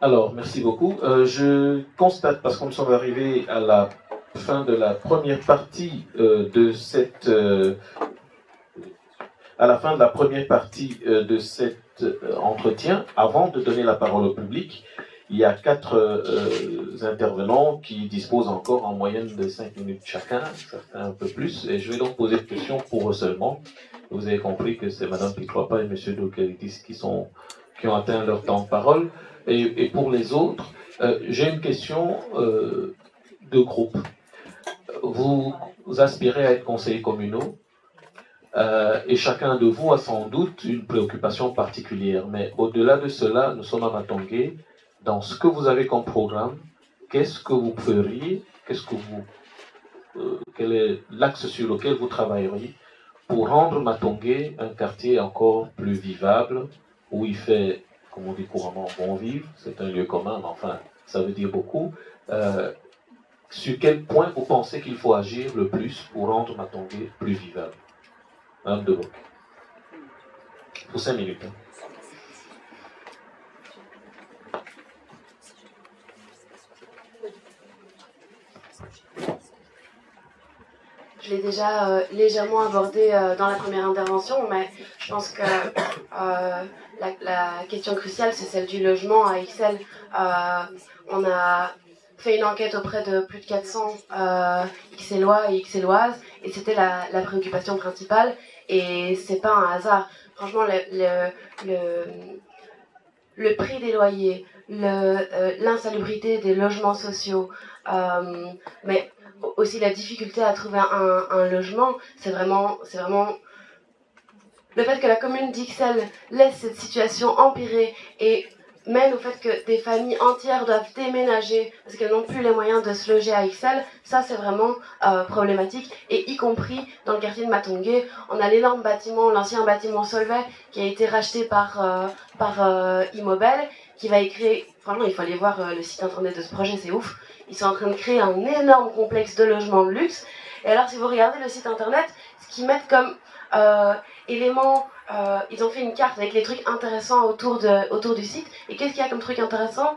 Alors, merci beaucoup. Je constate, parce qu'on nous sommes arrivés à la fin de la première partie à la fin de la première partie de cet entretien, avant de donner la parole au public, il y a 4 intervenants qui disposent encore en moyenne de 5 minutes chacun, certains un peu plus, et je vais donc poser une question pour eux seulement. Vous avez compris que c'est Mme Pitroapa et M. Doukeritis qui ont atteint leur temps de parole. Et pour les autres, j'ai une question de groupe. Vous aspirez à être conseillers communaux, et chacun de vous a sans doute une préoccupation particulière. Mais au-delà de cela, nous sommes à Matongé. Dans ce que vous avez comme programme, qu'est-ce que vous feriez, quel est l'axe sur lequel vous travailleriez pour rendre Matongé un quartier encore plus vivable, où il fait, comme on dit couramment, bon vivre, c'est un lieu commun, mais enfin, ça veut dire beaucoup. Sur quel point vous pensez qu'il faut agir le plus pour rendre Matongé plus vivable? Madame Deboc. Pour 5 minutes. Je l'ai déjà légèrement abordé dans la première intervention, mais je pense que la question cruciale, c'est celle du logement à Ixelles. On a fait une enquête auprès de plus de 400 Ixellois et Ixelloises, et c'était la préoccupation principale, et c'est pas un hasard. Franchement, le prix des loyers, l'insalubrité des logements sociaux, mais aussi la difficulté à trouver un logement, c'est vraiment le fait que la commune d'Ixelles laisse cette situation empirer et mène au fait que des familles entières doivent déménager parce qu'elles n'ont plus les moyens de se loger à Ixelles. Ça, c'est vraiment problématique, et y compris dans le quartier de Matongé, on a l'énorme bâtiment, l'ancien bâtiment Solvay, qui a été racheté par Immobel, qui va y créer, franchement, il faut aller voir le site internet de ce projet, c'est ouf. Ils sont en train de créer un énorme complexe de logements de luxe. Et alors, si vous regardez le site internet, ce qu'ils mettent comme éléments, ils ont fait une carte avec les trucs intéressants autour du site. Et qu'est-ce qu'il y a comme truc intéressant?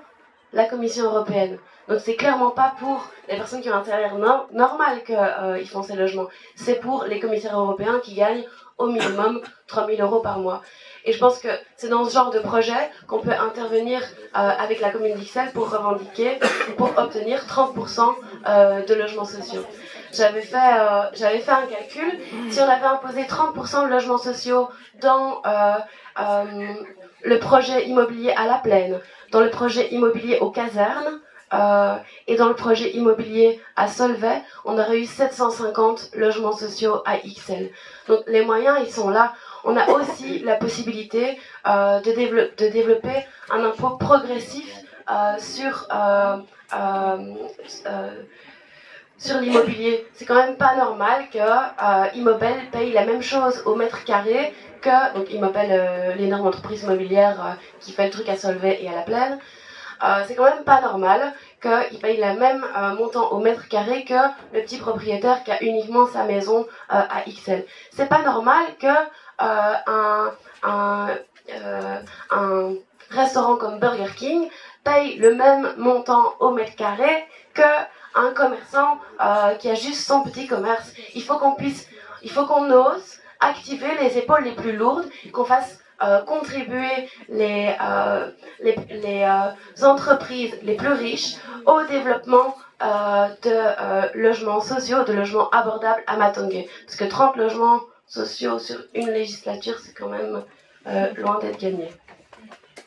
La Commission européenne. Donc c'est clairement pas pour les personnes qui ont un salaire normal qu'ils font ces logements. C'est pour les commissaires européens qui gagnent au minimum 3 000 € par mois. Et je pense que c'est dans ce genre de projet qu'on peut intervenir avec la commune d'Ixelles pour revendiquer, pour obtenir 30% de logements sociaux. J'avais fait un calcul. Si on avait imposé 30% de logements sociaux dans le projet immobilier à La Plaine, dans le projet immobilier aux casernes et dans le projet immobilier à Solvay, on aurait eu 750 logements sociaux à Ixelles. Donc les moyens, ils sont là. On a aussi la possibilité de développer un impôt progressif sur l'immobilier. C'est quand même pas normal que Immobel paye la même chose au mètre carré que, donc Immobel, l'énorme entreprise immobilière qui fait le truc à Solvay et à La Plaine, c'est quand même pas normal qu'il paye le même montant au mètre carré que le petit propriétaire qui a uniquement sa maison à Ixelles. C'est pas normal que un restaurant comme Burger King paye le même montant au mètre carré qu'un commerçant qui a juste son petit commerce. Il faut qu'on ose activer les épaules les plus lourdes, qu'on fasse contribuer les entreprises les plus riches au développement de logements sociaux, de logements abordables à Matongé. Parce que 30 logements sociaux sur une législature, c'est quand même loin d'être gagné.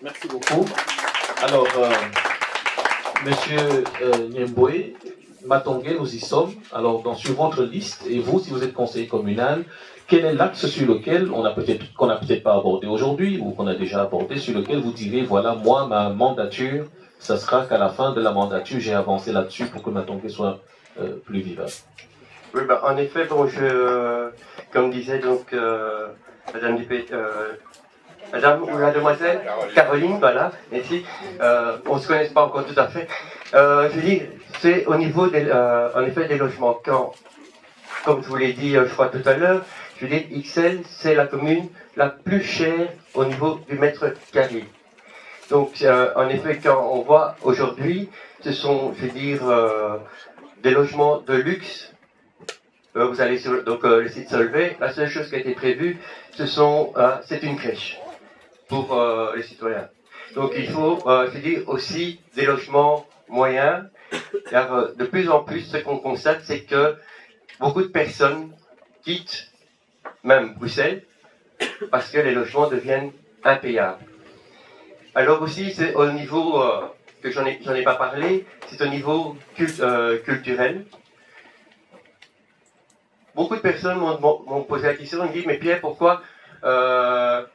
Merci beaucoup. Alors, Monsieur Niemboué, Matongé, nous y sommes. Alors, sur votre liste, et vous, si vous êtes conseiller communal, quel est l'axe sur lequel qu'on n'a peut-être pas abordé aujourd'hui, ou qu'on a déjà abordé, sur lequel vous direz, voilà, moi, ma mandature, ça sera qu'à la fin de la mandature, j'ai avancé là-dessus pour que Matongé soit plus vivable. Oui, bah, en effet, bon, comme disait donc Madame ou la demoiselle Caroline, voilà, merci. On ne se connaît pas encore tout à fait. Je dis, c'est au niveau en effet des logements. Comme je vous l'ai dit, je crois tout à l'heure, je dis, Ixelles, c'est la commune la plus chère au niveau du mètre carré. Donc, en effet, quand on voit aujourd'hui, ce sont, je veux dire, des logements de luxe. Vous allez sur le site Solvay, la seule chose qui a été prévue, c'est une crèche pour les citoyens. Donc il faut, je veux dire, aussi des logements moyens, car de plus en plus, ce qu'on constate, c'est que beaucoup de personnes quittent même Bruxelles parce que les logements deviennent impayables. Alors aussi, c'est au niveau, que j'en ai pas parlé, c'est au niveau culturel. Beaucoup de personnes m'ont posé la question, ils me disent, mais Pierre, pourquoi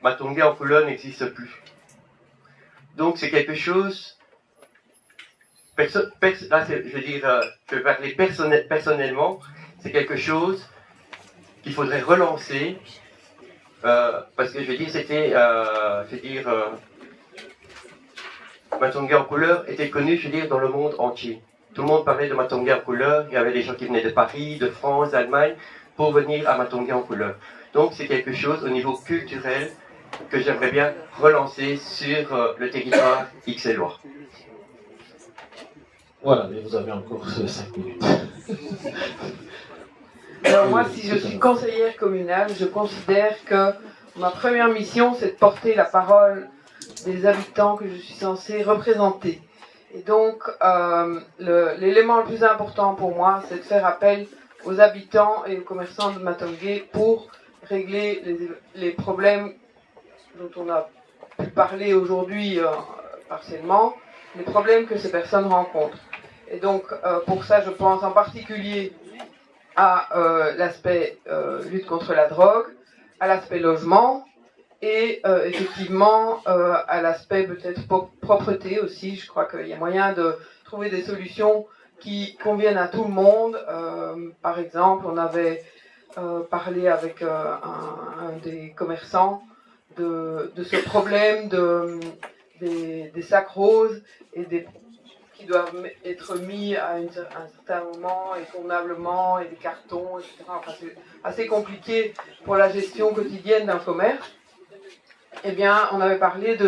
Matongué en couleur n'existe plus? Donc c'est quelque chose, là je veux dire, je vais parler personnellement, c'est quelque chose qu'il faudrait relancer, parce que je veux dire, c'était, Matongué en couleur était connu, je veux dire, dans le monde entier. Tout le monde parlait de Matongué en couleur, il y avait des gens qui venaient de Paris, de France, d'Allemagne, pour venir à Matongué en couleur. Donc c'est quelque chose au niveau culturel que j'aimerais bien relancer sur le territoire ixellois. Voilà, mais vous avez encore 5 minutes. Alors moi, si je suis conseillère communale, je considère que ma première mission, c'est de porter la parole des habitants que je suis censée représenter. Et donc, l'élément le plus important pour moi, c'est de faire appel aux habitants et aux commerçants de Matongué pour régler les problèmes dont on a pu parler aujourd'hui partiellement, les problèmes que ces personnes rencontrent. Et donc, pour ça, je pense en particulier à l'aspect lutte contre la drogue, à l'aspect logement, et effectivement à l'aspect peut-être propreté aussi. Je crois qu'il y a moyen de trouver des solutions qui conviennent à tout le monde. Par exemple, on avait parlé avec un des commerçants de ce problème des sacs roses et qui doivent être mis à un certain moment et convenablement, et des cartons, etc. Enfin, c'est assez compliqué pour la gestion quotidienne d'un commerce. Eh bien, on avait parlé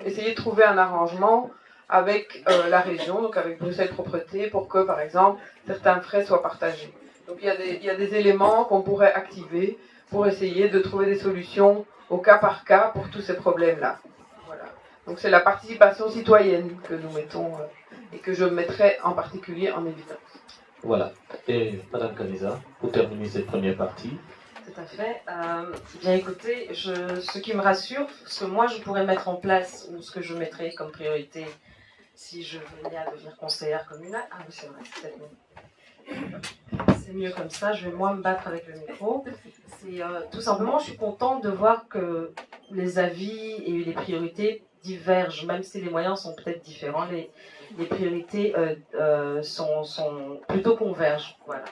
essayer de trouver un arrangement avec la région, donc avec Bruxelles Propreté, pour que, par exemple, certains frais soient partagés. Donc il y a des éléments qu'on pourrait activer pour essayer de trouver des solutions au cas par cas pour tous ces problèmes-là. Voilà. Donc c'est la participation citoyenne que nous mettons et que je mettrai en particulier en évidence. Voilà. Et Madame Kanisa, pour terminer cette première partie. Tout à fait. Bien écoutez, ce qui me rassure, ce que moi je pourrais mettre en place, ou ce que je mettrais comme priorité si je venais à devenir conseillère communale. Ah oui, c'est vrai, c'est mieux comme ça, je vais moins me battre avec le micro. C'est tout simplement, je suis contente de voir que les avis et les priorités divergent, même si les moyens sont peut-être différents, les priorités sont plutôt convergent. Voilà.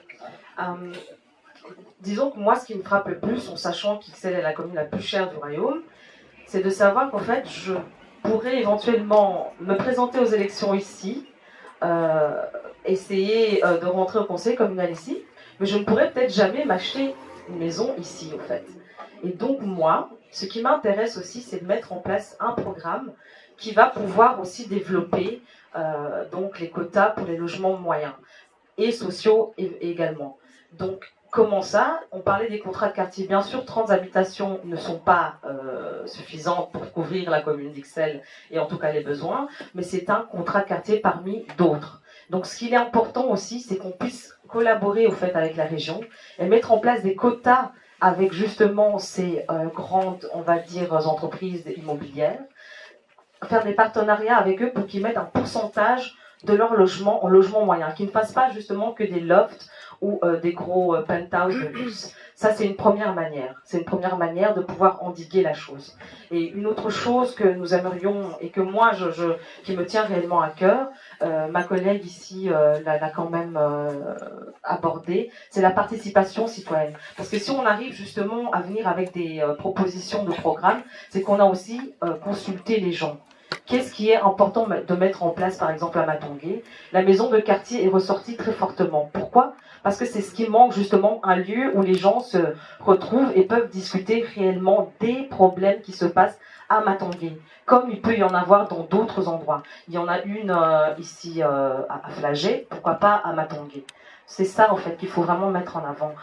Disons que moi, ce qui me frappe le plus, en sachant qu'Ixelles est la commune la plus chère du royaume, c'est de savoir qu'en fait, je pourrais éventuellement me présenter aux élections ici, essayer de rentrer au conseil communal ici, mais je ne pourrais peut-être jamais m'acheter une maison ici, en fait. Et donc, moi, ce qui m'intéresse aussi, c'est de mettre en place un programme qui va pouvoir aussi développer donc les quotas pour les logements moyens et sociaux également. Donc, comment ça? On parlait des contrats de quartier. Bien sûr, 30 habitations ne sont pas suffisantes pour couvrir la commune d'Ixelles et en tout cas les besoins, mais c'est un contrat de quartier parmi d'autres. Donc, ce qu'il est important aussi, c'est qu'on puisse collaborer au fait avec la région et mettre en place des quotas avec justement ces grandes, on va dire, entreprises immobilières, faire des partenariats avec eux pour qu'ils mettent un pourcentage de leur logement en logement moyen, qu'ils ne fassent pas justement que des lofts ou des gros penthouses de luxe. Ça, c'est une première manière. C'est une première manière de pouvoir endiguer la chose. Et une autre chose que nous aimerions, et que moi, qui me tient réellement à cœur, ma collègue ici l'a quand même abordé, c'est la participation citoyenne. Parce que si on arrive justement à venir avec des propositions de programmes, c'est qu'on a aussi consulté les gens. Qu'est-ce qui est important de mettre en place, par exemple, à Matongué? La maison de quartier est ressortie très fortement. Pourquoi? Parce que c'est ce qui manque, justement, un lieu où les gens se retrouvent et peuvent discuter réellement des problèmes qui se passent à Matongué, comme il peut y en avoir dans d'autres endroits. Il y en a une ici à Flagey, pourquoi pas à Matongué? C'est ça, en fait, qu'il faut vraiment mettre en avant.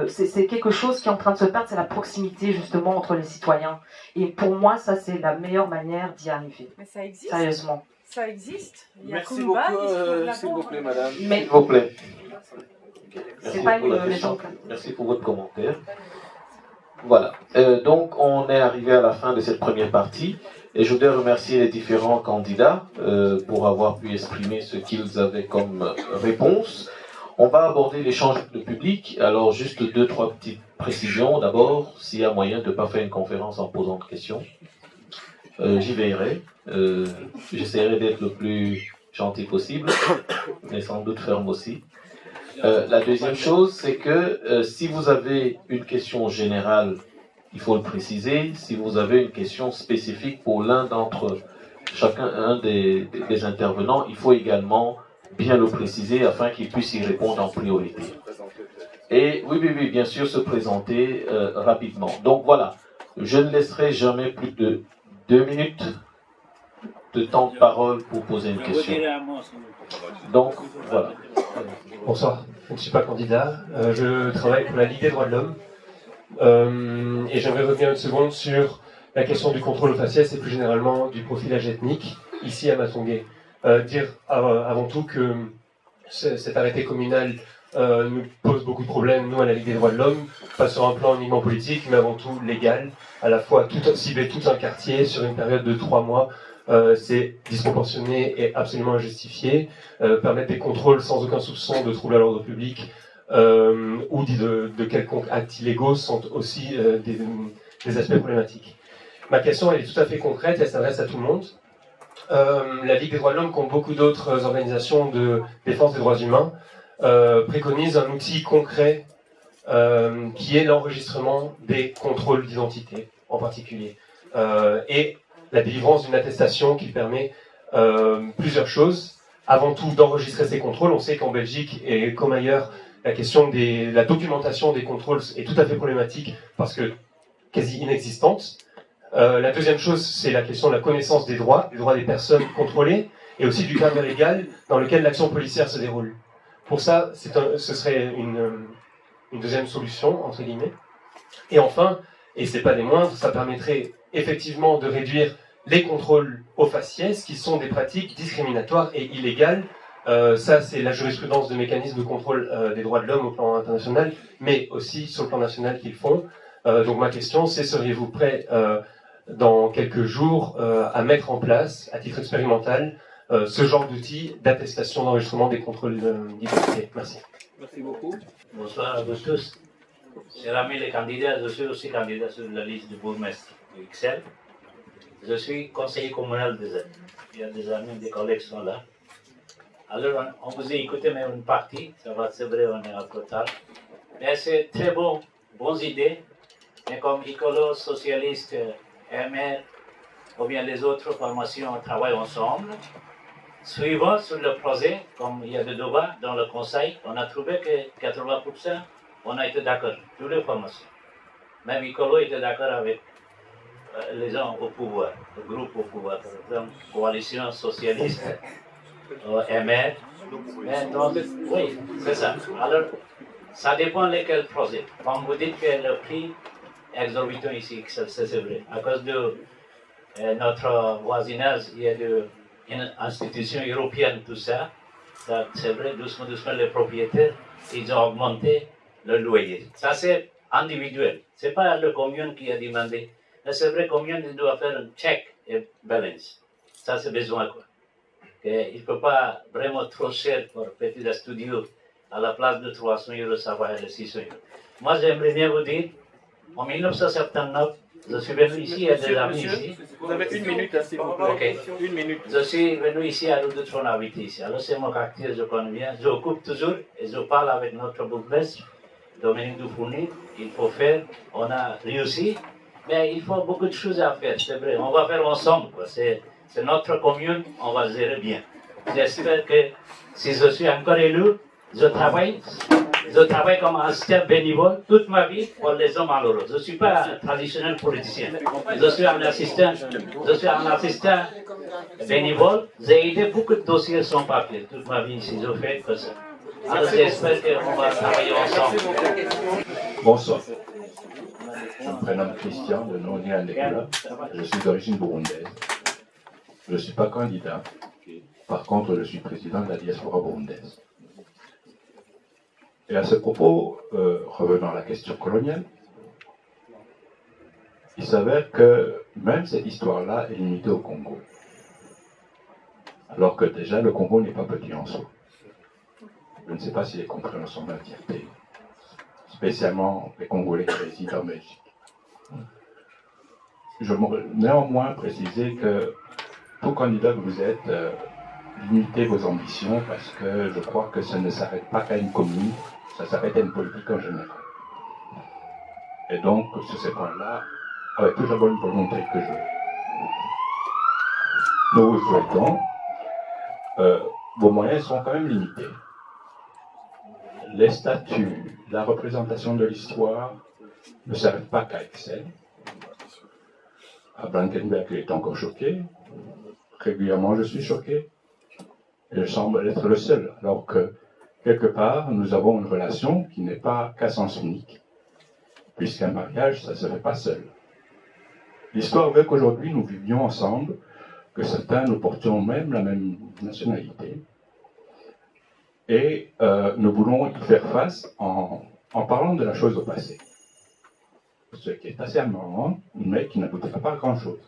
C'est quelque chose qui est en train de se perdre, c'est la proximité, justement, entre les citoyens. Et pour moi, ça, c'est la meilleure manière d'y arriver. Mais ça existe. Sérieusement. Ça existe. Il y a Merci Kumba beaucoup, qui se trouve là-bas. s'il vous plaît, madame. Mais S'il vous plaît. c'est pas pour la une question. maison. Merci pour votre commentaire. Voilà. Donc, on est arrivé à la fin de cette première partie. Et je voudrais remercier les différents candidats pour avoir pu exprimer ce qu'ils avaient comme réponse. On va aborder l'échange de public. Alors, juste 2-3 petites précisions. D'abord, s'il y a moyen de ne pas faire une conférence en posant de questions, j'y veillerai. J'essaierai d'être le plus gentil possible, mais sans doute ferme aussi. La deuxième chose, c'est que si vous avez une question générale, il faut le préciser. Si vous avez une question spécifique pour l'un d'entre chacun des intervenants, il faut également bien le préciser afin qu'il puisse y répondre en priorité. Et oui, bien sûr, se présenter rapidement. Donc voilà, je ne laisserai jamais plus de 2 minutes de temps de parole pour poser une question. Donc voilà. Bonsoir, je ne suis pas candidat, je travaille pour la Ligue des droits de l'homme et j'aimerais revenir une seconde sur la question du contrôle aux faciès et plus généralement du profilage ethnique ici à Matongué. Dire avant tout que cet arrêté communal nous pose beaucoup de problèmes, nous à la Ligue des droits de l'homme, pas sur un plan uniquement politique mais avant tout légal, à la fois cibler tout un quartier sur une période de 3 mois. C'est disproportionné et absolument injustifié. Permettre des contrôles sans aucun soupçon de trouble à l'ordre public ou de quelconques actes illégaux sont aussi des aspects problématiques. Ma question elle est tout à fait concrète et elle s'adresse à tout le monde. La Ligue des droits de l'homme, comme beaucoup d'autres organisations de défense des droits humains, préconise un outil concret qui est l'enregistrement des contrôles d'identité en particulier. Et la délivrance d'une attestation qui permet plusieurs choses. Avant tout, d'enregistrer ces contrôles. On sait qu'en Belgique et comme ailleurs, la question de la documentation des contrôles est tout à fait problématique parce que quasi inexistante. La deuxième chose, c'est la question de la connaissance des droits des personnes contrôlées et aussi du cadre légal dans lequel l'action policière se déroule. Pour ça, ce serait une deuxième solution, entre guillemets. Et enfin, et c'est pas des moindres, ça permettrait effectivement de réduire les contrôles aux faciès, qui sont des pratiques discriminatoires et illégales. Ça, c'est la jurisprudence de mécanismes de contrôle des droits de l'homme au plan international, mais aussi sur le plan national qu'ils font. Donc ma question, c'est seriez-vous prêt dans quelques jours à mettre en place, à titre expérimental, ce genre d'outil d'attestation d'enregistrement des contrôles d'identité? Merci. Merci beaucoup. Bonsoir à vous tous. Chers amis les candidats, je suis aussi candidat sur la liste du bourgmestre du XL. Je suis conseiller communal des aides. Il y a des amis, des collègues qui sont là. Alors, on vous a écouté même une partie, ça va, c'est vrai, on est un peu tard. Mais c'est très bonnes idées. Mais comme écolo, socialiste, MR, ou bien les autres formations travaillent ensemble, suivant sur le projet, comme il y a des débats dans le conseil, on a trouvé que 80%, on a été d'accord, toutes les formations. Même écolo était d'accord avec les gens au pouvoir, le groupe au pouvoir, par exemple, coalition socialiste, MR. Mais donc, oui, c'est ça. Alors, ça dépend lesquels projets. Comme vous dites que le prix exorbitant ici, c'est vrai. À cause de notre voisinage, il y a une institution européenne, tout ça. C'est vrai, doucement, les propriétaires, ils ont augmenté le loyer. Ça, c'est individuel. Ce n'est pas le commune qui a demandé. Mais c'est vrai, commune doit faire un check et balance. Ça, c'est besoin, quoi. Il ne peut pas vraiment trop cher pour petit studio à la place de 300 €, ça va être 600 €. Moi, j'aimerais bien vous dire, en 1979, je suis venu ici, il y a des amis ici. Vous avez 1 minute, s'il vous plaît. Okay. 1 minute. Je suis venu ici à Rue de Trône habiter ici. Alors, c'est mon quartier, je connais bien. Je coupe toujours et je parle avec notre bourgmestre, Dominique Dufourny. Il faut faire, on a réussi, mais il faut beaucoup de choses à faire, c'est vrai. On va faire ensemble, quoi. C'est C'est notre commune, on va gérer bien. J'espère que si je suis encore élu, je travaille comme assistant bénévole toute ma vie pour les hommes malheureux. Je ne suis pas un traditionnel politicien. Je suis un assistant bénévole. J'ai aidé beaucoup de dossiers sans papier toute ma vie ici. Je fais que ça. Alors j'espère qu'on va travailler ensemble. Bonsoir. Je me prénomme Christian, de nom Néandécoula. Je suis d'origine burundaise. Je ne suis pas candidat. Par contre, je suis président de la diaspora burundaise. Et à ce propos, revenons à la question coloniale, il s'avère que même cette histoire-là est limitée au Congo. Alors que déjà, le Congo n'est pas petit en soi. Je ne sais pas si les compris en son entièreté, spécialement les Congolais qui résident en Belgique. Je voudrais néanmoins préciser que, tout candidat que vous êtes, limitez vos ambitions parce que je crois que ça ne s'arrête pas qu'à une commune, ça s'arrête à une politique en général. Et donc, sur ces points-là, avec toute la bonne volonté que nous vous souhaitons, vos moyens sont quand même limités. Les statuts, la représentation de l'histoire ne s'arrêtent pas qu'à Excel. À Blankenberg, il est encore choqué. Régulièrement, je suis choqué. Et je semble être le seul, alors que, quelque part, nous avons une relation qui n'est pas qu'à sens unique, puisqu'un mariage, ça ne se fait pas seul. L'histoire veut qu'aujourd'hui, nous vivions ensemble, que certains nous portions même la même nationalité, et nous voulons y faire face en parlant de la chose au passé. Ce qui est assez amarrant, mais qui n'aboutira pas à grand-chose.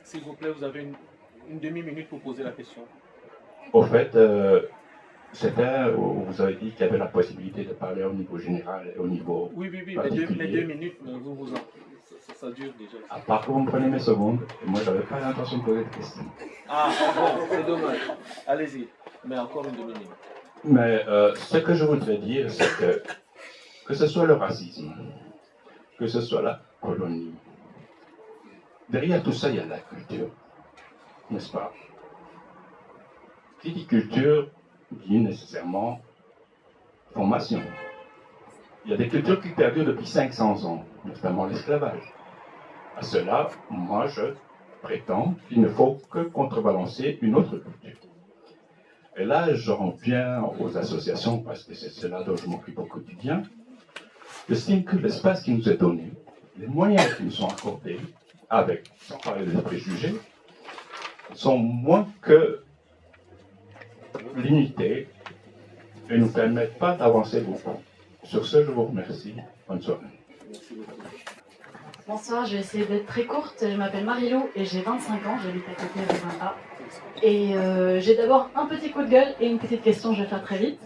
S'il vous plaît, vous avez une demi-minute pour poser la question. Au fait, c'était où vous avez dit qu'il y avait la possibilité de parler au niveau général et au niveau Oui, particulier. les deux minutes, ça dure déjà. À part que vous me prenez mes secondes, et moi j'avais pas l'intention de poser de questions. Ah, bon, c'est dommage. Allez-y, mais encore une demi-minute. Mais ce que je voudrais dire, c'est que ce soit le racisme, que ce soit la colonie, derrière tout ça, il y a la culture, n'est-ce pas? Qui dit culture dit nécessairement formation. Il y a des cultures qui perdurent depuis 500 ans, notamment l'esclavage. À cela, moi, je prétends qu'il ne faut que contrebalancer une autre culture. Et là, j'en viens aux associations, parce que c'est cela dont je m'occupe au quotidien. J'estime que l'espace qui nous est donné, les moyens qui nous sont accordés, avec, sans parler des préjugés, sont moins que limités et ne nous permettent pas d'avancer beaucoup. Sur ce, je vous remercie. Bonne soirée. Bonsoir, je vais essayer d'être très courte. Je m'appelle Marilou et j'ai 25 ans, j'habite à côté de Rimpa. Et j'ai d'abord un petit coup de gueule et une petite question, je vais faire très vite.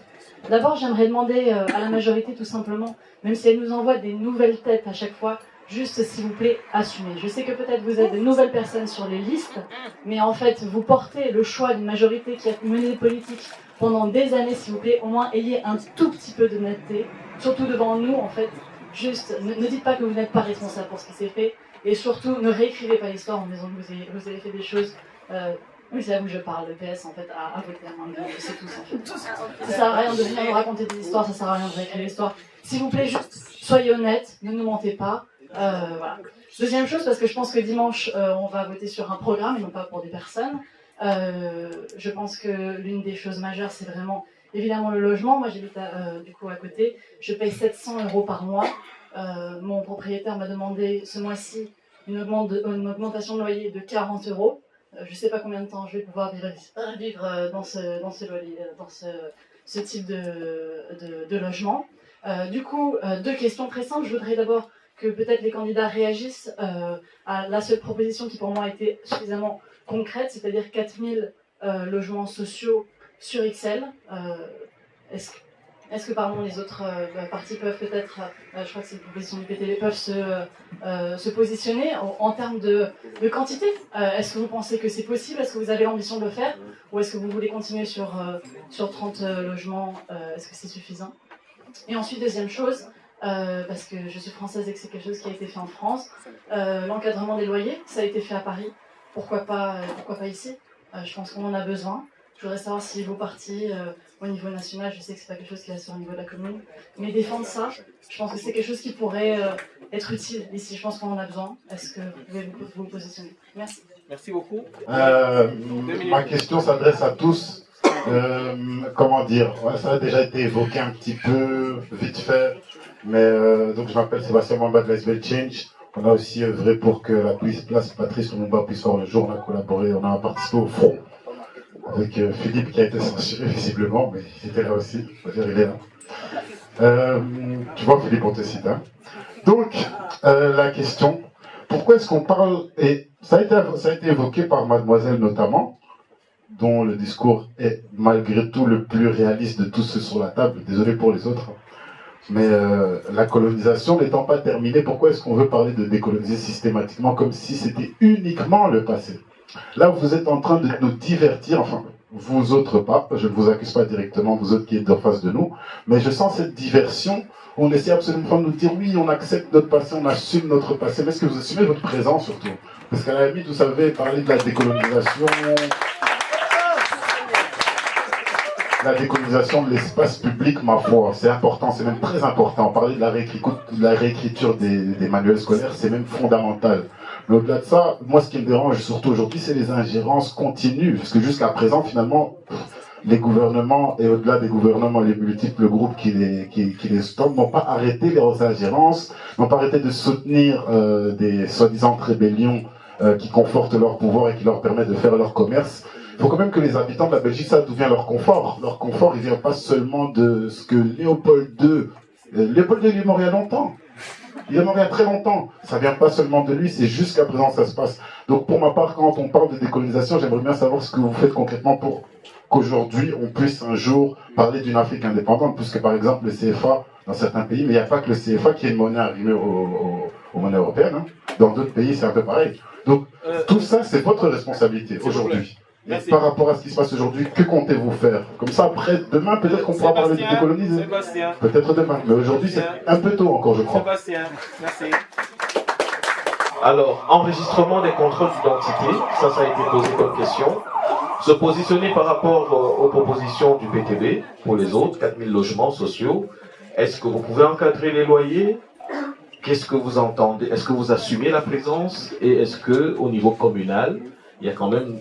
D'abord, j'aimerais demander à la majorité tout simplement, même si elle nous envoie des nouvelles têtes à chaque fois, juste s'il vous plaît, assumez. Je sais que peut-être vous êtes de nouvelles personnes sur les listes, mais en fait, vous portez le choix d'une majorité qui a mené des politiques pendant des années, s'il vous plaît. Au moins, ayez un tout petit peu d'honnêteté, surtout devant nous, en fait. Juste, ne dites pas que vous n'êtes pas responsable pour ce qui s'est fait, et surtout, ne réécrivez pas l'histoire en disant que vous avez fait des choses... oui, c'est à vous que je parle, le PS en fait a voté à main levée, c'est tous en fait. Ça sert à rien de venir nous raconter des histoires, ça sert à rien de réécrire l'histoire. S'il vous plaît, juste soyez honnêtes, ne nous mentez pas. Voilà. Deuxième chose, parce que je pense que dimanche, on va voter sur un programme et non pas pour des personnes. Je pense que l'une des choses majeures, c'est vraiment évidemment le logement. Moi, j'habite du coup à côté. Je paye 700 € par mois. Mon propriétaire m'a demandé ce mois-ci une augmentation de loyer de 40 €. Je ne sais pas combien de temps je vais pouvoir vivre dans ce type de logement. Du coup, deux questions très simples. Je voudrais d'abord que peut-être les candidats réagissent à la seule proposition qui pour moi était suffisamment concrète, c'est-à-dire 4000 logements sociaux sur XL. Est-ce que pardon, les autres partis peuvent peut-être, je crois que c'est une proposition du PTB, peuvent se positionner en termes de quantité? Est-ce que vous pensez que c'est possible? Est-ce que vous avez l'ambition de le faire? Ou est-ce que vous voulez continuer sur 30 logements? Est-ce que c'est suffisant? Et ensuite, deuxième chose, parce que je suis française et que c'est quelque chose qui a été fait en France, l'encadrement des loyers, ça a été fait à Paris. pourquoi pas ici. Je pense qu'on en a besoin. Je voudrais savoir si vos partis, au niveau national, je sais que c'est pas quelque chose qui est sur au niveau de la commune, mais défendre ça, je pense que c'est quelque chose qui pourrait être utile ici. Je pense qu'on en a besoin. Est-ce que vous pouvez vous positionner? Merci. Merci beaucoup. Ma question s'adresse à tous. Comment dire, ça a déjà été évoqué un petit peu, vite fait, mais donc je m'appelle Sébastien Mamba de l'SBL Change. On a aussi œuvré pour que la place Patrice Lumumba puisse voir le jour. On a collaboré, on a participé au front avec Philippe qui a été censuré visiblement, mais il était là aussi, c'est-à-dire il est là. Tu vois Philippe, on te cite. Hein. Donc, la question, pourquoi est-ce qu'on parle, et ça a été évoqué par mademoiselle notamment, dont le discours est malgré tout le plus réaliste de tous ceux sur la table, désolé pour les autres, mais la colonisation n'étant pas terminée, pourquoi est-ce qu'on veut parler de décoloniser systématiquement comme si c'était uniquement le passé? Là, vous êtes en train de nous divertir, enfin, vous autres pas, je ne vous accuse pas directement, vous autres qui êtes en face de nous, mais je sens cette diversion où on essaie absolument de nous dire oui, on accepte notre passé, on assume notre passé, mais est-ce que vous assumez votre présent surtout? Parce qu'à la limite, vous savez, parler de la décolonisation de l'espace public, ma foi, c'est important, c'est même très important. Parler de la réécriture des manuels scolaires, c'est même fondamental. Mais au-delà de ça, moi, ce qui me dérange surtout aujourd'hui, c'est les ingérences continues. Parce que jusqu'à présent, finalement, les gouvernements, et au-delà des gouvernements, les multiples groupes qui les stoppent, n'ont pas arrêté les ingérences, n'ont pas arrêté de soutenir des soi-disant rébellions qui confortent leur pouvoir et qui leur permettent de faire leur commerce. Il faut quand même que les habitants de la Belgique savent d'où vient leur confort. Leur confort, il vient pas seulement de ce que Léopold II il est mort il y a longtemps. Il est mort il y a très longtemps. Ça vient pas seulement de lui, c'est jusqu'à présent ça se passe. Donc pour ma part, quand on parle de décolonisation, j'aimerais bien savoir ce que vous faites concrètement pour qu'aujourd'hui on puisse un jour parler d'une Afrique indépendante, puisque par exemple le CFA dans certains pays, mais il n'y a pas que le CFA qui est une monnaie arrivée aux monnaies européennes. Hein. Dans d'autres pays, c'est un peu pareil. Donc tout ça, c'est votre responsabilité aujourd'hui. Et par rapport à ce qui se passe aujourd'hui, que comptez-vous faire? Comme ça, après, demain, peut-être qu'on pourra parler de décoloniser. Peut-être demain. Mais aujourd'hui, c'est un peu tôt encore, je crois. Sébastien, merci. Alors, enregistrement des contrôles d'identité, ça a été posé comme question. Se positionner par rapport aux propositions du PTB pour les autres, 4000 logements sociaux. Est-ce que vous pouvez encadrer les loyers? Qu'est-ce que vous entendez? Est-ce que vous assumez la présence? Et est-ce que, au niveau communal, il y a quand même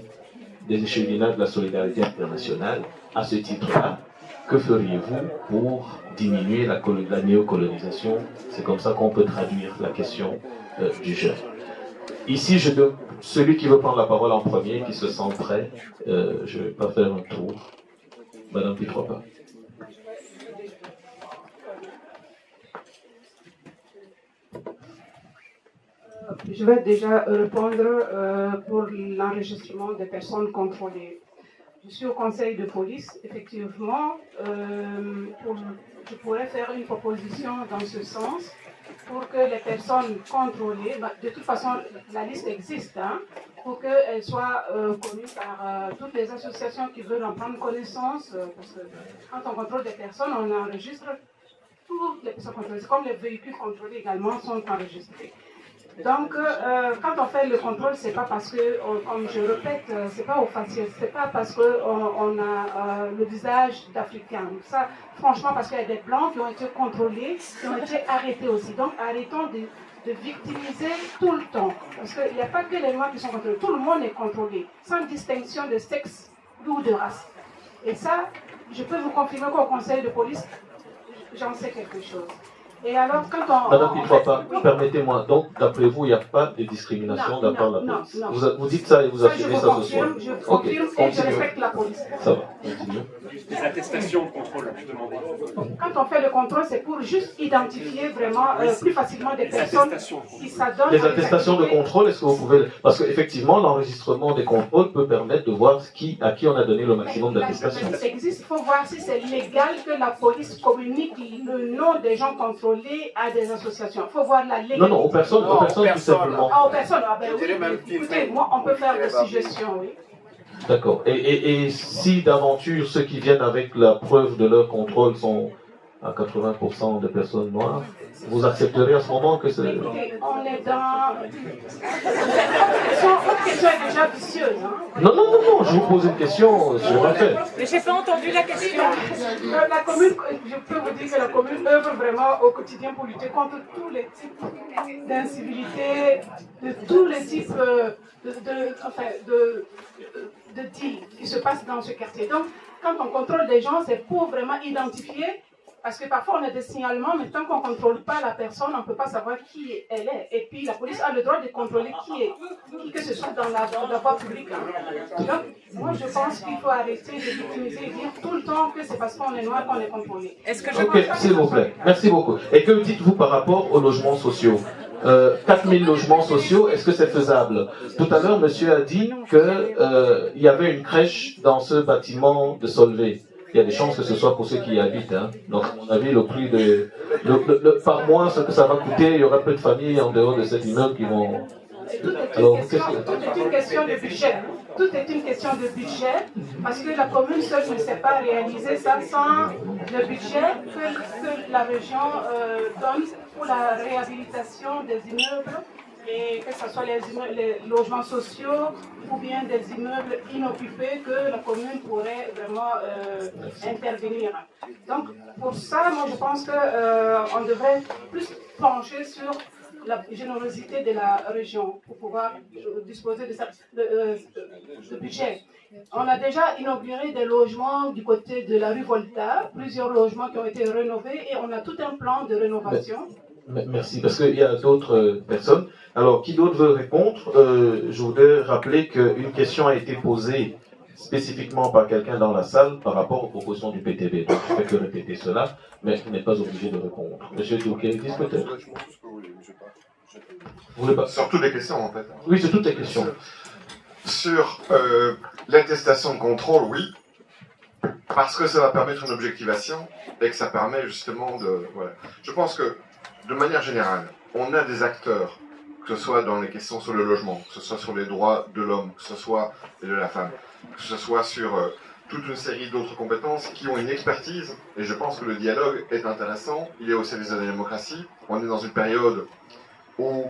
des échelonnats de la solidarité internationale à ce titre-là? Que feriez-vous pour diminuer la néocolonisation? C'est comme ça qu'on peut traduire la question du jeune. Ici, je donne celui qui veut prendre la parole en premier, qui se sent prêt. Je ne vais pas faire un tour. Madame Pitropa. Je vais déjà répondre pour l'enregistrement des personnes contrôlées. Je suis au conseil de police, effectivement. Je pourrais faire une proposition dans ce sens pour que les personnes contrôlées, de toute façon, la liste existe, hein, pour qu'elle soit connue par toutes les associations qui veulent en prendre connaissance. Parce que quand on contrôle des personnes, on enregistre toutes les personnes contrôlées. Comme les véhicules contrôlés également sont enregistrés. Donc, quand on fait le contrôle, c'est pas parce que, comme je répète, c'est pas au faciès, c'est pas parce qu'on a le visage d'Africain. Ça, franchement, parce qu'il y a des Blancs qui ont été contrôlés, qui ont été arrêtés aussi. Donc, arrêtons de victimiser tout le temps. Parce qu'il n'y a pas que les Noirs qui sont contrôlés, tout le monde est contrôlé, sans distinction de sexe ou de race. Et ça, je peux vous confirmer qu'au conseil de police, j'en sais quelque chose. Et alors, quand on... Madame Pitropa, permettez-moi, donc, d'après vous, il n'y a pas de discrimination de la part de la police? Vous dites ça et vous affirmez ça ce soir? Je confirme et je respecte la police. Ça va, continuez. Les attestations de contrôle, je demandais. Quand on fait le contrôle, c'est pour juste identifier vraiment plus facilement des personnes qui s'adonnent... Les attestations de contrôle, est-ce que vous pouvez... Parce qu'effectivement, l'enregistrement des contrôles peut permettre de voir à qui on a donné le maximum d'attestations. Ça existe, il faut voir si c'est légal que la police communique le nom des gens contrôlés à des associations. Il faut voir la légalité. Non, aux personnes tout simplement. Aux personnes, oui. Écoutez, moi, on peut faire des suggestions, oui. D'accord. Et si d'aventure, ceux qui viennent avec la preuve de leur contrôle sont à 80% de personnes noires, vous accepterez à ce moment que c'est... Écoutez, on est dans... Votre question est déjà vicieuse. Hein? Non, je vous pose une question sur un fait. Mais j'ai pas entendu la question. La commune, je peux vous dire que la commune œuvre vraiment au quotidien pour lutter contre tous les types d'incivilité, de tous les types de deals qui se passent dans ce quartier. Donc, quand on contrôle des gens, c'est pour vraiment identifier, parce que parfois on a des signalements, mais tant qu'on ne contrôle pas la personne, on ne peut pas savoir qui elle est. Et puis la police a le droit de contrôler qui que ce soit dans la voie publique. Hein. Donc, moi je pense qu'il faut arrêter de victimiser et dire tout le temps que c'est parce qu'on est noir qu'on est contrôlé. Ok, s'il vous plaît. Merci beaucoup. Et que dites-vous par rapport aux logements sociaux 4000 logements sociaux, est-ce que c'est faisable? Tout à l'heure, monsieur a dit qu'il y avait une crèche dans ce bâtiment de Solvay. Il y a des chances que ce soit pour ceux qui y habitent. Hein. Donc, à mon avis, le prix par mois, ce que ça va coûter, il y aura peu de familles en dehors de cet immeuble qui vont... Tout est une question de budget. Tout est une question de budget, parce que la commune seule ne sait pas réaliser ça sans le budget que la région donne pour la réhabilitation des immeubles, et que ce soit les logements sociaux ou bien des immeubles inoccupés que la commune pourrait vraiment intervenir. Donc pour ça, moi je pense qu'on devrait plus pencher sur la générosité de la région pour pouvoir disposer de budget. On a déjà inauguré des logements du côté de la rue Volta, plusieurs logements qui ont été rénovés, et on a tout un plan de rénovation. Merci, parce qu'il y a d'autres personnes. Alors, qui d'autre veut répondre? Je voudrais rappeler qu'une question a été posée spécifiquement par quelqu'un dans la salle par rapport aux propositions du PTB. Donc, je ne fais que répéter cela, mais vous n'êtes pas obligé de répondre. Monsieur Doukédis, peut-être? Vous voulez pas? Sur toutes les questions, en fait. Oui, sur toutes les questions. Sur l'attestation de contrôle, oui. Parce que ça va permettre une objectivation et que ça permet justement de... Voilà. Je pense que, de manière générale, on a des acteurs, que ce soit dans les questions sur le logement, que ce soit sur les droits de l'homme, que ce soit de la femme, que ce soit sur toute une série d'autres compétences qui ont une expertise. Et je pense que le dialogue est intéressant. Il est au service de la démocratie. On est dans une période où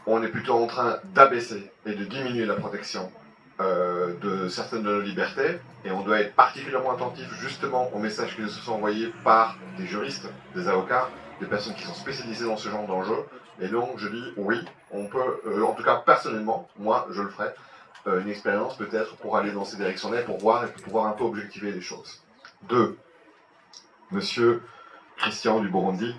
on est plutôt en train d'abaisser et de diminuer la protection de certaines de nos libertés, et on doit être particulièrement attentif justement aux messages qui nous sont envoyés par des juristes, des avocats, des personnes qui sont spécialisées dans ce genre d'enjeux. Et donc je dis oui, on peut, en tout cas personnellement, moi je le ferai, une expérience peut-être pour aller dans ces directions-là, pour voir et pour pouvoir un peu objectiver les choses. 2. Monsieur Christian du Burundi,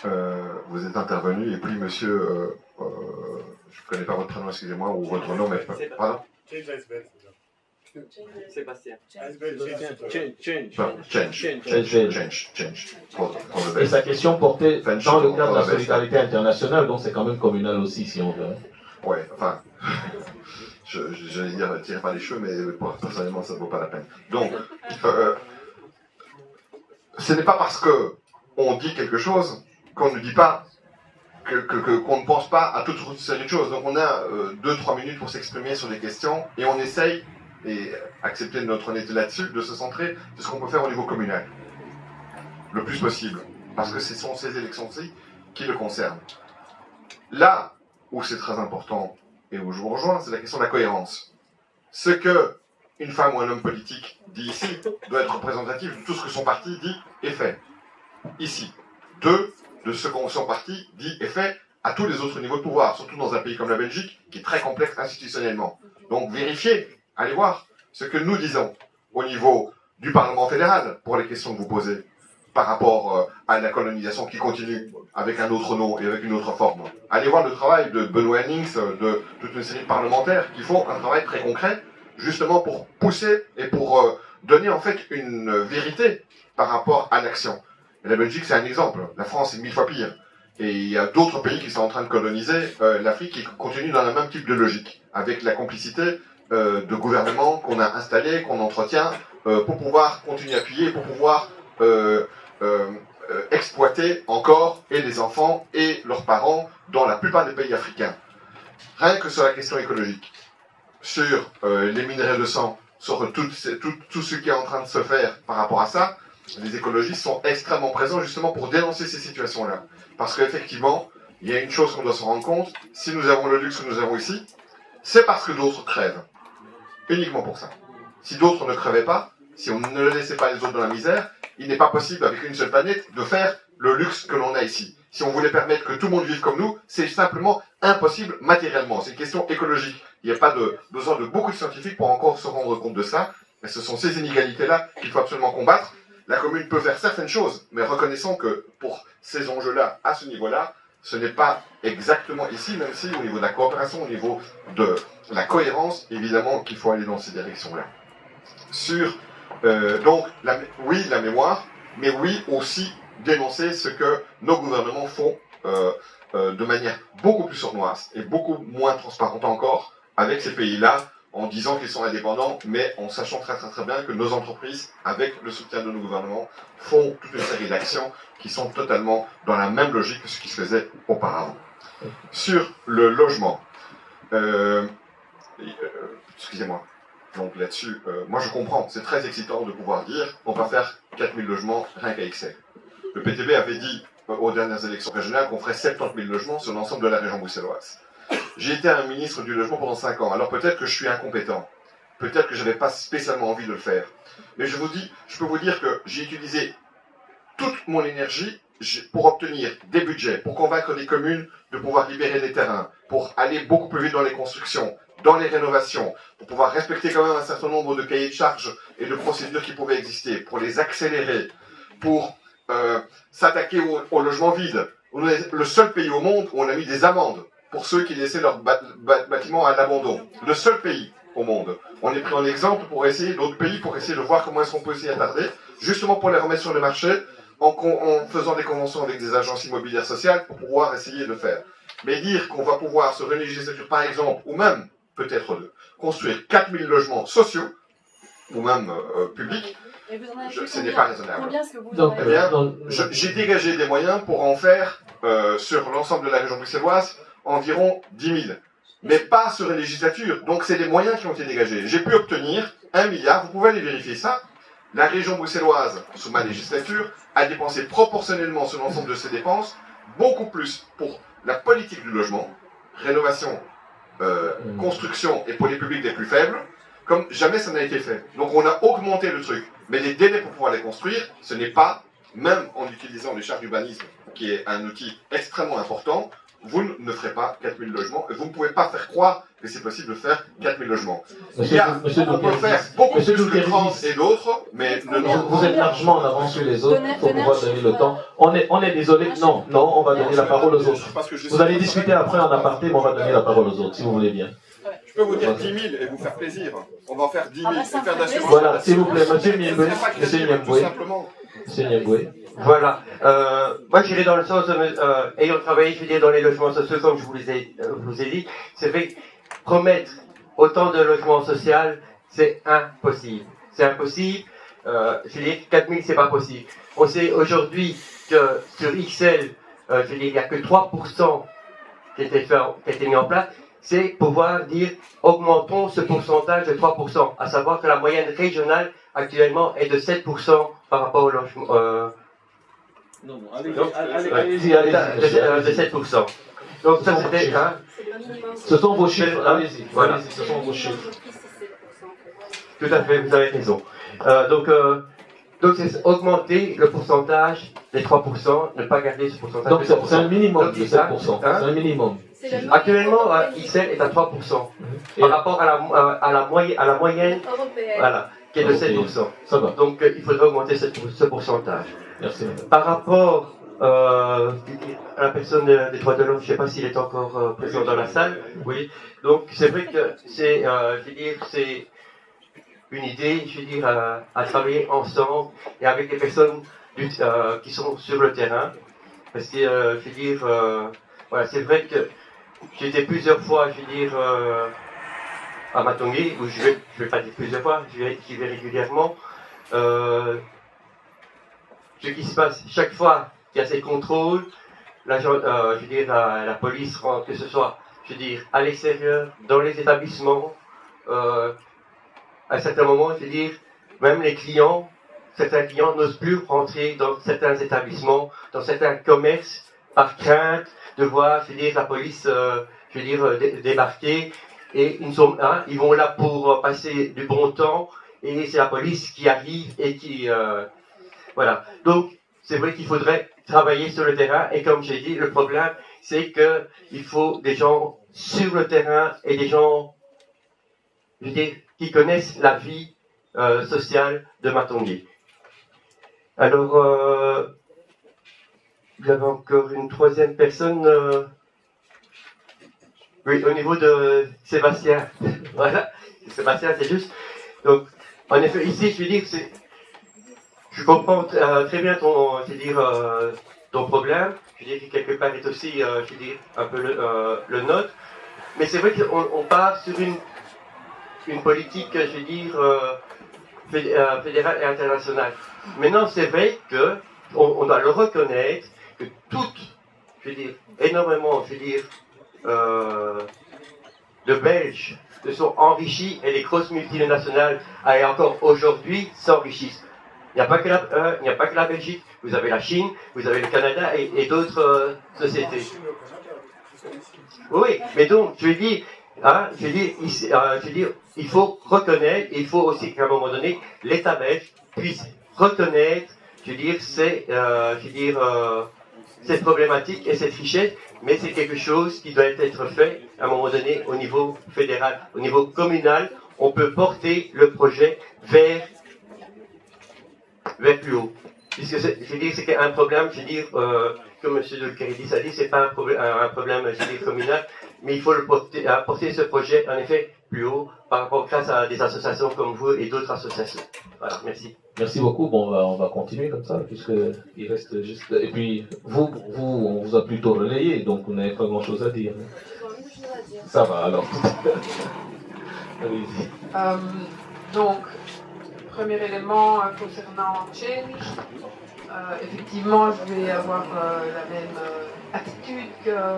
vous êtes intervenu, et puis monsieur, je ne connais pas votre prénom, excusez-moi, ou votre nom, mais pardon. Sébastien. Change. Et sa question portait dans le cadre de la solidarité internationale, donc c'est quand même communal aussi, si on veut. Ouais, enfin, j'allais dire tirer par les cheveux, mais personnellement, ça ne vaut pas la peine. Donc, ce n'est pas parce qu'on dit quelque chose qu'on ne dit pas qu'on ne pense pas à toute une série de choses. Donc on a 2-3 minutes pour s'exprimer sur des questions, et on essaye, et accepter notre honnêteté là-dessus, de se centrer sur ce qu'on peut faire au niveau communal. Le plus possible. Parce que ce sont ces élections-ci qui le concernent. Là où c'est très important, et où je vous rejoins, c'est la question de la cohérence. Ce que une femme ou un homme politique dit ici doit être représentatif de tout ce que son parti dit et fait. Ici. 2, de ce que son parti dit et fait à tous les autres niveaux de pouvoir, surtout dans un pays comme la Belgique, qui est très complexe institutionnellement. Donc vérifiez, allez voir ce que nous disons au niveau du Parlement fédéral pour les questions que vous posez par rapport à la colonisation qui continue avec un autre nom et avec une autre forme. Allez voir le travail de Benoît Hennings, de toute une série de parlementaires qui font un travail très concret, justement pour pousser et pour donner en fait une vérité par rapport à l'action. Et la Belgique, c'est un exemple. La France est 1000 fois pire. Et il y a d'autres pays qui sont en train de coloniser l'Afrique, qui continuent dans le même type de logique, avec la complicité de gouvernements qu'on a installés, qu'on entretient, pour pouvoir continuer à appuyer, pour pouvoir exploiter encore et les enfants et leurs parents dans la plupart des pays africains. Rien que sur la question écologique, sur les minerais de sang, sur tout ce qui est en train de se faire par rapport à ça, les écologistes sont extrêmement présents justement pour dénoncer ces situations-là. Parce qu'effectivement, il y a une chose qu'on doit se rendre compte, si nous avons le luxe que nous avons ici, c'est parce que d'autres crèvent. Uniquement pour ça. Si d'autres ne crevaient pas, si on ne laissait pas les autres dans la misère, il n'est pas possible avec une seule planète de faire le luxe que l'on a ici. Si on voulait permettre que tout le monde vive comme nous, c'est simplement impossible matériellement. C'est une question écologique. Il n'y a pas besoin de beaucoup de scientifiques pour encore se rendre compte de ça. Mais ce sont ces inégalités-là qu'il faut absolument combattre. La commune peut faire certaines choses, mais reconnaissons que pour ces enjeux-là, à ce niveau-là, ce n'est pas exactement ici, même si au niveau de la coopération, au niveau de la cohérence, évidemment qu'il faut aller dans ces directions-là. Sur, donc, oui, la mémoire, mais oui aussi dénoncer ce que nos gouvernements font de manière beaucoup plus sournoise et beaucoup moins transparente encore avec ces pays-là, en disant qu'ils sont indépendants, mais en sachant très bien que nos entreprises, avec le soutien de nos gouvernements, font toute une série d'actions qui sont totalement dans la même logique que ce qui se faisait auparavant. Sur le logement, excusez-moi, donc là-dessus, moi je comprends, c'est très excitant de pouvoir dire on va faire 4000 logements rien qu'à Excel. Le PTB avait dit aux dernières élections régionales qu'on ferait 70 000 logements sur l'ensemble de la région bruxelloise. J'ai été un ministre du logement pendant 5 ans, alors peut-être que je suis incompétent, peut-être que je n'avais pas spécialement envie de le faire, mais je peux vous dire que j'ai utilisé toute mon énergie pour obtenir des budgets, pour convaincre des communes de pouvoir libérer des terrains, pour aller beaucoup plus vite dans les constructions, dans les rénovations, pour pouvoir respecter quand même un certain nombre de cahiers de charges et de procédures qui pouvaient exister, pour les accélérer, pour s'attaquer au logement vide. On est le seul pays au monde où on a mis des amendes pour ceux qui laissaient leur bâtiment à l'abandon. Le seul pays au monde. On est pris en exemple pour essayer d'autres pays, pour essayer de voir comment est-ce qu'on peut s'y attarder, justement pour les remettre sur le marché, en faisant des conventions avec des agences immobilières sociales pour pouvoir essayer de faire. Mais dire qu'on va pouvoir se réaliser par exemple, ou même peut-être construire 4000 logements sociaux, ou même publics, ce n'est pas raisonnable. Donc, j'ai dégagé des moyens pour en faire, sur l'ensemble de la région bruxelloise, environ 10 000. Mais pas sur une législature. Donc c'est des moyens qui ont été dégagés. J'ai pu obtenir 1 milliard, vous pouvez aller vérifier ça. La région bruxelloise, sous ma législature, a dépensé proportionnellement sur l'ensemble de ses dépenses, beaucoup plus pour la politique du logement, rénovation, construction et pour les publics les plus faibles, comme jamais ça n'a été fait. Donc on a augmenté le truc. Mais les délais pour pouvoir les construire, ce n'est pas, même en utilisant les chartes d'urbanisme, qui est un outil extrêmement important, vous ne ferez pas 4000 logements, et vous ne pouvez pas faire croire que c'est possible de faire 4000 logements. On peut faire beaucoup plus que 30 et d'autres, mais vous êtes largement en avance sur les autres pour pouvoir donner le temps. On est désolé, non, on va donner la parole aux autres. Vous allez discuter après en aparté, mais on va donner la parole aux autres, si vous voulez bien. Je peux vous dire 10 000 et vous faire plaisir. On va en faire 10 000 et faire d'assurance. Voilà, s'il vous plaît, monsieur Niemboué. Monsieur Niemboué. Voilà. Moi, j'irai dans le sens, ayant travaillé, je veux dire, dans les logements sociaux, comme je vous ai dit, c'est vrai que promettre autant de logements sociaux, c'est impossible. C'est impossible. Je veux dire, 4000, c'est pas possible. On sait aujourd'hui que sur XL, je veux dire, il n'y a que 3% qui a été mis en place. C'est pouvoir dire, augmentons ce pourcentage de 3%, à savoir que la moyenne régionale, actuellement, est de 7% par rapport au logement, Non, allez-y. de 7%. Donc ça c'était ce sont vos chiffres, allez-y. Voilà. Ce sont vos chiffres. Tout à fait, vous avez raison. Donc c'est augmenter le pourcentage des 3%, ne pas garder ce pourcentage. Donc c'est un minimum de 7%. C'est un minimum. Actuellement, XL est à 3%. Par rapport à la moyenne, voilà, qui est de 7%. Ça va. Donc il faudrait augmenter ce pourcentage. Merci. Par rapport à la personne des droits de l'homme, je ne sais pas s'il est encore présent dans la salle. Oui. Donc c'est vrai que c'est, je veux dire, c'est une idée, je veux dire, à travailler ensemble et avec les personnes qui sont sur le terrain. Parce que, je veux dire, voilà, c'est vrai que j'ai été plusieurs fois, je veux dire, à Matongué, où je vais pas dire plusieurs fois, j'y vais régulièrement. Ce qui se passe, chaque fois qu'il y a ces contrôles, je veux dire, la police rentre, que ce soit, je veux dire, à l'extérieur, dans les établissements, à certains moments, je veux dire, même les clients, certains clients n'osent plus rentrer dans certains établissements, dans certains commerces, par crainte de voir, je veux dire, la police, débarquer. Et ils vont là pour passer du bon temps, et c'est la police qui arrive et qui... voilà. Donc, c'est vrai qu'il faudrait travailler sur le terrain, et comme j'ai dit, le problème, c'est qu'il faut des gens sur le terrain et des gens, je veux dire, qui connaissent la vie sociale de Matongui. Alors, il y avait encore une troisième personne. Oui, au niveau de Sébastien. Voilà, Sébastien, c'est juste. Donc, en effet, ici, je veux dire, je comprends très bien ton problème. Je veux dire que quelque part est aussi, je veux dire, un peu le nôtre. Mais c'est vrai qu'on part sur une politique, je veux dire, fédérale et internationale. Maintenant, c'est vrai qu'on doit le reconnaître que toutes, je veux dire, énormément, je veux dire, de Belges se sont enrichis, et les grosses multinationales, et encore aujourd'hui, s'enrichissent. Il n'y a pas que la Belgique, vous avez la Chine, vous avez le Canada et d'autres sociétés. Oui, mais donc, je veux dire, il faut reconnaître, il faut aussi qu'à un moment donné, l'État belge puisse reconnaître, cette problématique et cette richesse, mais c'est quelque chose qui doit être fait à un moment donné au niveau fédéral, au niveau communal. On peut porter le projet vers plus haut. Puisque c'est un problème, comme M. de Kéridis a dit, c'est pas un problème communal, mais il faut porter ce projet en effet plus haut par rapport grâce à des associations comme vous et d'autres associations. Voilà, merci. Merci beaucoup. Bon, on va continuer comme ça, puisqu'il reste juste... Et puis, on vous a plutôt relayé, donc vous n'avez pas grand-chose à dire. Ça va, alors. Allez-y. Donc, premier élément concernant Change. Effectivement, je vais avoir la même attitude que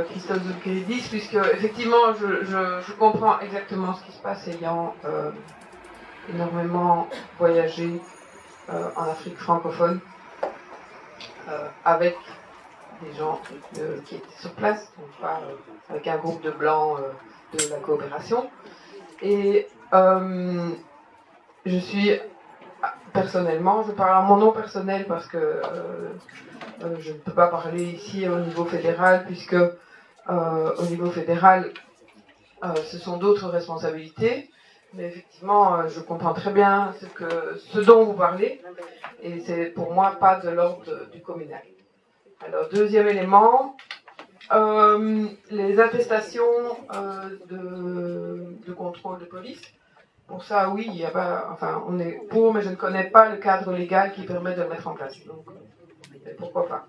Christophe Zoulkéridis, puisque effectivement, je comprends exactement ce qui se passe, ayant énormément voyagé en Afrique francophone avec des gens qui étaient sur place, donc pas avec un groupe de blancs de la coopération. Et je suis personnellement, je parle en mon nom personnel parce que je ne peux pas parler ici au niveau fédéral, puisque au niveau fédéral, ce sont d'autres responsabilités. Mais effectivement, je comprends très bien ce dont vous parlez, et c'est pour moi pas de l'ordre du communal. Alors, deuxième élément, les attestations de contrôle de police. Pour ça, oui, il y a pas, enfin, on est pour, mais je ne connais pas le cadre légal qui permet de le mettre en place. Donc, pourquoi pas.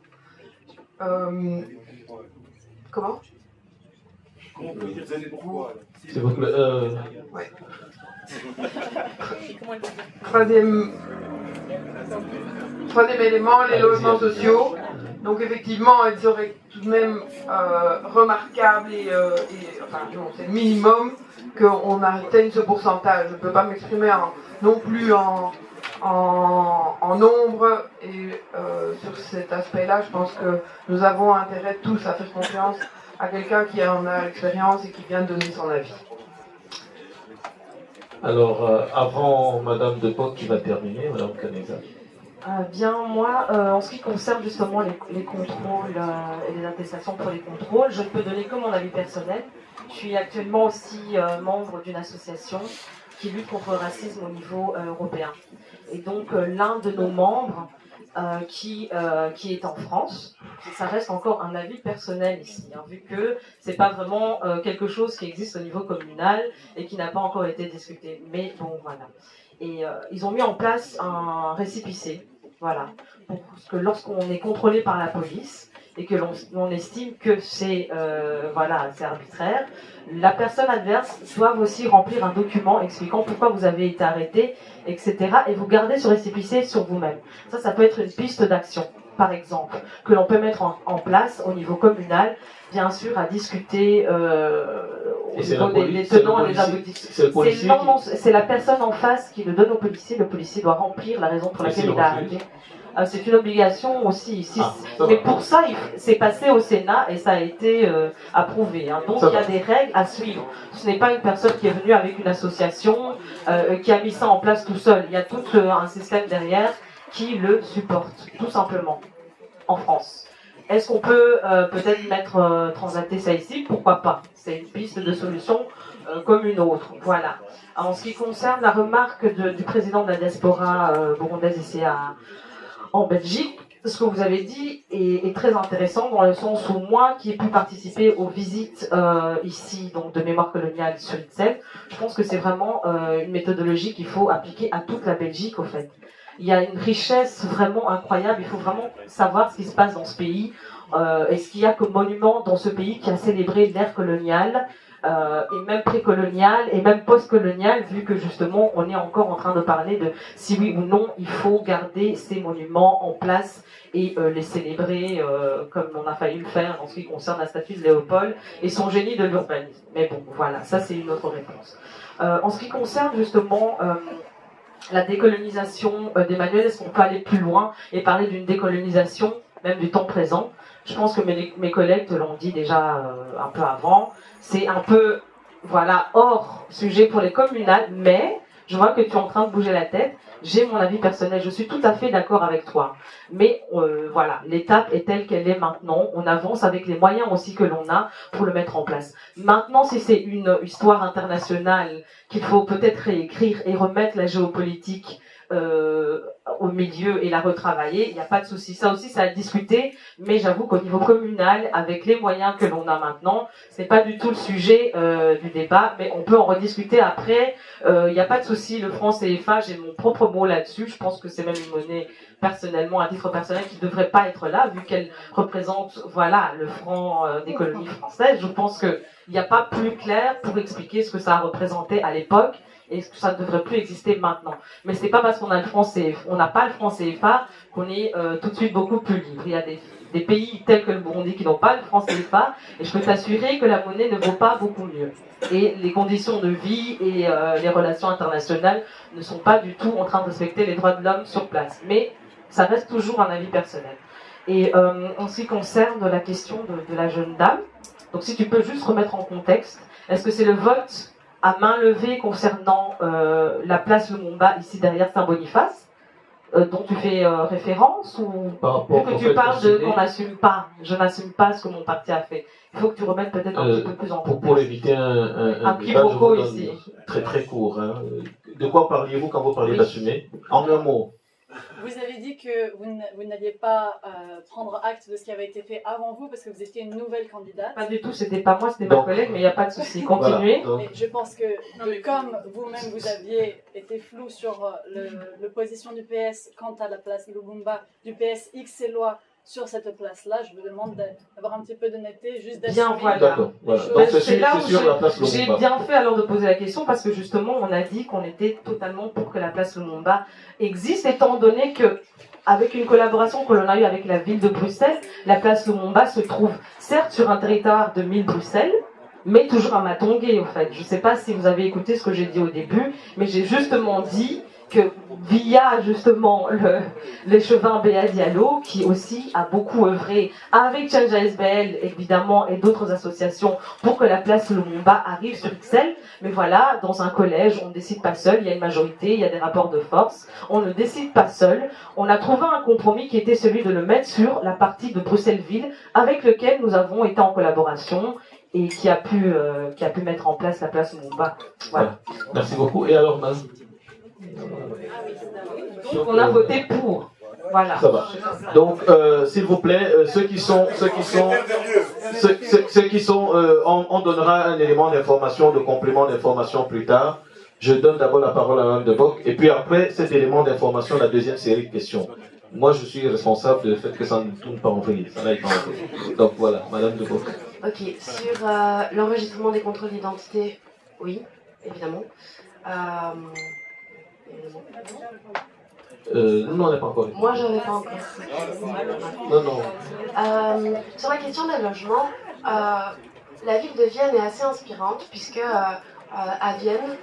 Comment? S'il vous plaît. Ouais. Troisième élément, les logements sociaux. Donc effectivement, ils seraient tout de même remarquables enfin non, c'est le minimum qu'on atteigne ce pourcentage. Je ne peux pas m'exprimer non plus en nombre, et sur cet aspect-là, je pense que nous avons intérêt tous à faire confiance à quelqu'un qui en a l'expérience et qui vient de donner son avis. Alors, avant Madame Depoc qui va terminer, Madame Canesa. Bien, moi, en ce qui concerne justement les contrôles et les attestations pour les contrôles, je ne peux donner que mon avis personnel. Je suis actuellement aussi membre d'une association qui lutte contre le racisme au niveau européen. Et donc, l'un de nos membres qui est en France, ça reste encore un avis personnel ici, hein, vu que c'est pas vraiment quelque chose qui existe au niveau communal et qui n'a pas encore été discuté. Mais bon, voilà. Et ils ont mis en place un récépissé, voilà, pour que lorsqu'on est contrôlé par la police et que l'on estime que c'est c'est arbitraire, la personne adverse doit aussi remplir un document expliquant pourquoi vous avez été arrêté, etc. Et vous gardez ce récépissé sur vous-même. Ça peut être une piste d'action. par exemple, que l'on peut mettre en place au niveau communal, bien sûr, à discuter au niveau des tenants et des aboutissants. C'est la personne en face qui le donne au policier. Le policier doit remplir la raison pour laquelle il a arrêté. C'est une obligation aussi. Mais pour ça, c'est passé au Sénat et ça a été approuvé. Hein. Donc il y a des règles à suivre. Ce n'est pas une personne qui est venue avec une association, qui a mis ça en place tout seul. Il y a tout un système derrière qui le supporte, tout simplement, en France. Est-ce qu'on peut peut-être mettre translater ça ici? Pourquoi pas? C'est une piste de solution comme une autre. Voilà. En ce qui concerne la remarque du président de la diaspora burundaise ici en Belgique, ce que vous avez dit est très intéressant dans le sens où moi, qui ai pu participer aux visites ici, donc de mémoire coloniale sur Ixelles, je pense que c'est vraiment une méthodologie qu'il faut appliquer à toute la Belgique, au fait. Il y a une richesse vraiment incroyable, il faut vraiment savoir ce qui se passe dans ce pays, et ce qu'il y a comme monument dans ce pays qui a célébré l'ère coloniale, et même précoloniale et même postcoloniale, vu que justement on est encore en train de parler de si oui ou non il faut garder ces monuments en place et les célébrer comme on a failli le faire en ce qui concerne la statue de Léopold et son génie de l'urbanisme. Mais bon, voilà, ça c'est une autre réponse. En ce qui concerne justement la décolonisation d'Emmanuel, est-ce qu'on peut aller plus loin et parler d'une décolonisation même du temps présent? Je pense que mes collègues te l'ont dit déjà un peu avant. C'est un peu, voilà, hors sujet pour les communales, mais je vois que tu es en train de bouger la tête. J'ai mon avis personnel, je suis tout à fait d'accord avec toi. Mais voilà, l'étape est telle qu'elle est maintenant. On avance avec les moyens aussi que l'on a pour le mettre en place. Maintenant, si c'est une histoire internationale qu'il faut peut-être réécrire et remettre la géopolitique au milieu et la retravailler, il n'y a pas de souci. Ça aussi, ça a discuté, mais j'avoue qu'au niveau communal, avec les moyens que l'on a maintenant, c'est pas du tout le sujet du débat, mais on peut en rediscuter après. Il n'y a pas de souci. Le franc CFA, j'ai mon propre mot là-dessus. Je pense que c'est même une monnaie personnellement, à titre personnel, qui ne devrait pas être là, vu qu'elle représente, voilà, le franc des colonies françaises. Je pense qu'il n'y a pas plus clair pour expliquer ce que ça a représenté à l'époque et que ça ne devrait plus exister maintenant. Mais c'est pas parce qu'on a le franc CFA, on n'a pas le franc CFA qu'on est tout de suite beaucoup plus libre. Il y a des pays tels que le Burundi qui n'ont pas le franc CFA, et je peux t'assurer que la monnaie ne vaut pas beaucoup mieux. Et les conditions de vie et les relations internationales ne sont pas du tout en train de respecter les droits de l'homme sur place. Mais ça reste toujours un avis personnel. Et en ce qui concerne la question de la jeune dame, donc si tu peux juste remettre en contexte, est-ce que c'est le vote à main levée concernant la place Lumumba ici derrière Saint-Boniface dont tu fais référence, ou vu que tu parles de qu'on n'assume pas, je n'assume pas ce que mon parti a fait. Il faut que tu remettes peut-être un petit peu plus en contexte. Pour éviter un débat, je vous donne très très court. Hein. De quoi parliez-vous quand vous parliez d'assumer? En un mot. Vous avez dit que vous n'alliez pas prendre acte de ce qui avait été fait avant vous parce que vous étiez une nouvelle candidate. Pas du tout, c'était pas moi, c'était ma collègue, mais il n'y a pas de souci. Continuez. Voilà, je pense que comme vous-même vous aviez été flou sur le position du PS quant à la place Lumumba, du PS X et loi sur cette place-là, je vous demande d'avoir un petit peu d'honnêteté, juste d'assumer. Bien, voilà. Donc c'est là où j'ai bien fait alors de poser la question, parce que justement on a dit qu'on était totalement pour que la place Lumumba existe, étant donné que avec une collaboration que l'on a eue avec la ville de Bruxelles, la place Lumumba se trouve certes sur un territoire de 1000 Bruxelles, mais toujours à Matongué, en fait. Je ne sais pas si vous avez écouté ce que j'ai dit au début, mais j'ai justement dit que via justement l'échevin Béa Diallo, qui aussi a beaucoup œuvré avec Change ASBL évidemment et d'autres associations pour que la place Lumumba arrive sur Ixelles. Mais voilà, dans un collège, on ne décide pas seul, il y a une majorité, il y a des rapports de force, on ne décide pas seul. On a trouvé un compromis qui était celui de le mettre sur la partie de Bruxelles-Ville, avec lequel nous avons été en collaboration et qui a pu mettre en place la place Lumumba. Voilà. Merci beaucoup. Et alors, madame? Donc on a voté pour. Voilà. Ça va. Donc, s'il vous plaît, on donnera un élément d'information, de complément d'information plus tard. Je donne d'abord la parole à Mme de Bock, et puis après cet élément d'information, la deuxième série de questions. Moi, je suis responsable du fait que ça ne tourne pas en vrille. Ça n'aille pas en vrille. Donc voilà, Mme de Bock. Ok, sur l'enregistrement des contrôles d'identité, oui, évidemment. Non, on n'est pas encore. Moi, je n'avais pas encore. Non, non. Sur la question des logements, la ville de Vienne est assez inspirante puisque à Vienne,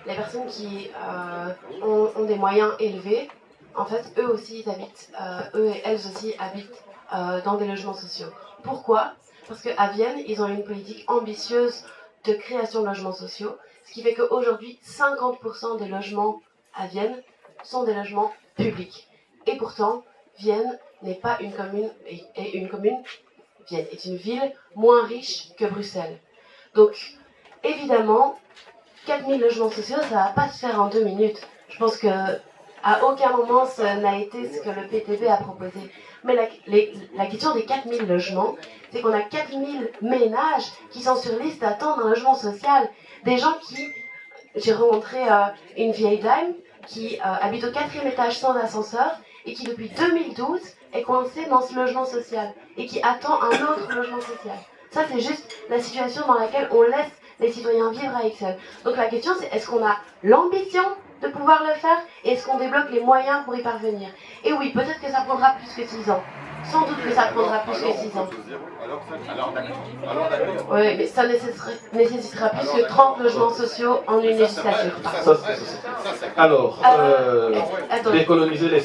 les personnes qui ont des moyens élevés, en fait, eux aussi, ils habitent, eux et elles aussi habitent dans des logements sociaux. Pourquoi? Parce qu'à Vienne, ils ont une politique ambitieuse de création de logements sociaux, ce qui fait qu'aujourd'hui, 50% des logements à Vienne sont des logements publics. Et pourtant, Vienne n'est pas une commune, et une commune, Vienne est une ville moins riche que Bruxelles. Donc, évidemment, 4000 logements sociaux, ça ne va pas se faire en 2 minutes. Je pense que à aucun moment ça n'a été ce que le PTB a proposé. Mais la question des 4000 logements, c'est qu'on a 4000 ménages qui sont sur liste d'attente d'un logement social. Des gens qui... J'ai rencontré une vieille dame qui habite au 4e étage sans ascenseur et qui depuis 2012 est coincée dans ce logement social et qui attend un autre logement social. Ça, c'est juste la situation dans laquelle on laisse les citoyens vivre à Ixelles. Donc la question, c'est est-ce qu'on a l'ambition de pouvoir le faire et est-ce qu'on débloque les moyens pour y parvenir? Et oui, peut-être que ça prendra plus que 6 ans. Sans doute que ça prendra plus que 6 ans. Oui, mais ça nécessitera plus que 30 logements sociaux en une législature. Alors, décoloniser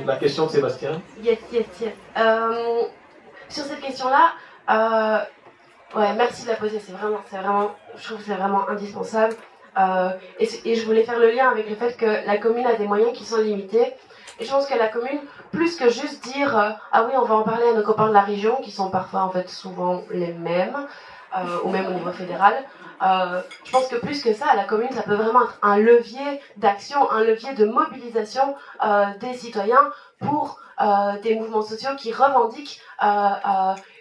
la question de Sébastien. Yes. Sur cette question-là, ouais, merci de la poser. C'est vraiment, je trouve que c'est vraiment indispensable. Et je voulais faire le lien avec le fait que la commune a des moyens qui sont limités. Et je pense que la commune, plus que juste dire ah oui, on va en parler à nos copains de la région, qui sont parfois en fait souvent les mêmes, ou même au niveau fédéral, je pense que plus que ça, la commune, ça peut vraiment être un levier d'action, un levier de mobilisation des citoyens pour des mouvements sociaux qui revendiquent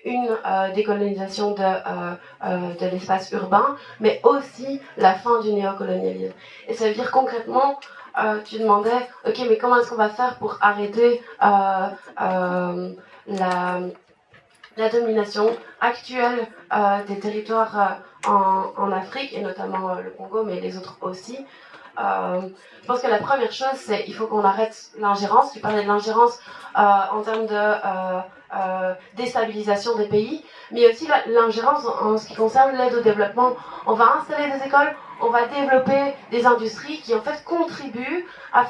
une décolonisation de l'espace urbain, mais aussi la fin du néocolonialisme. Et ça veut dire concrètement, tu demandais, ok, mais comment est-ce qu'on va faire pour arrêter la domination actuelle des territoires en Afrique, et notamment le Congo, mais les autres aussi. Je pense que la première chose, c'est qu'il faut qu'on arrête l'ingérence. Tu parlais de l'ingérence en termes de déstabilisation des pays, mais aussi l'ingérence en ce qui concerne l'aide au développement. On va installer des écoles, on va développer des industries qui en fait contribuent à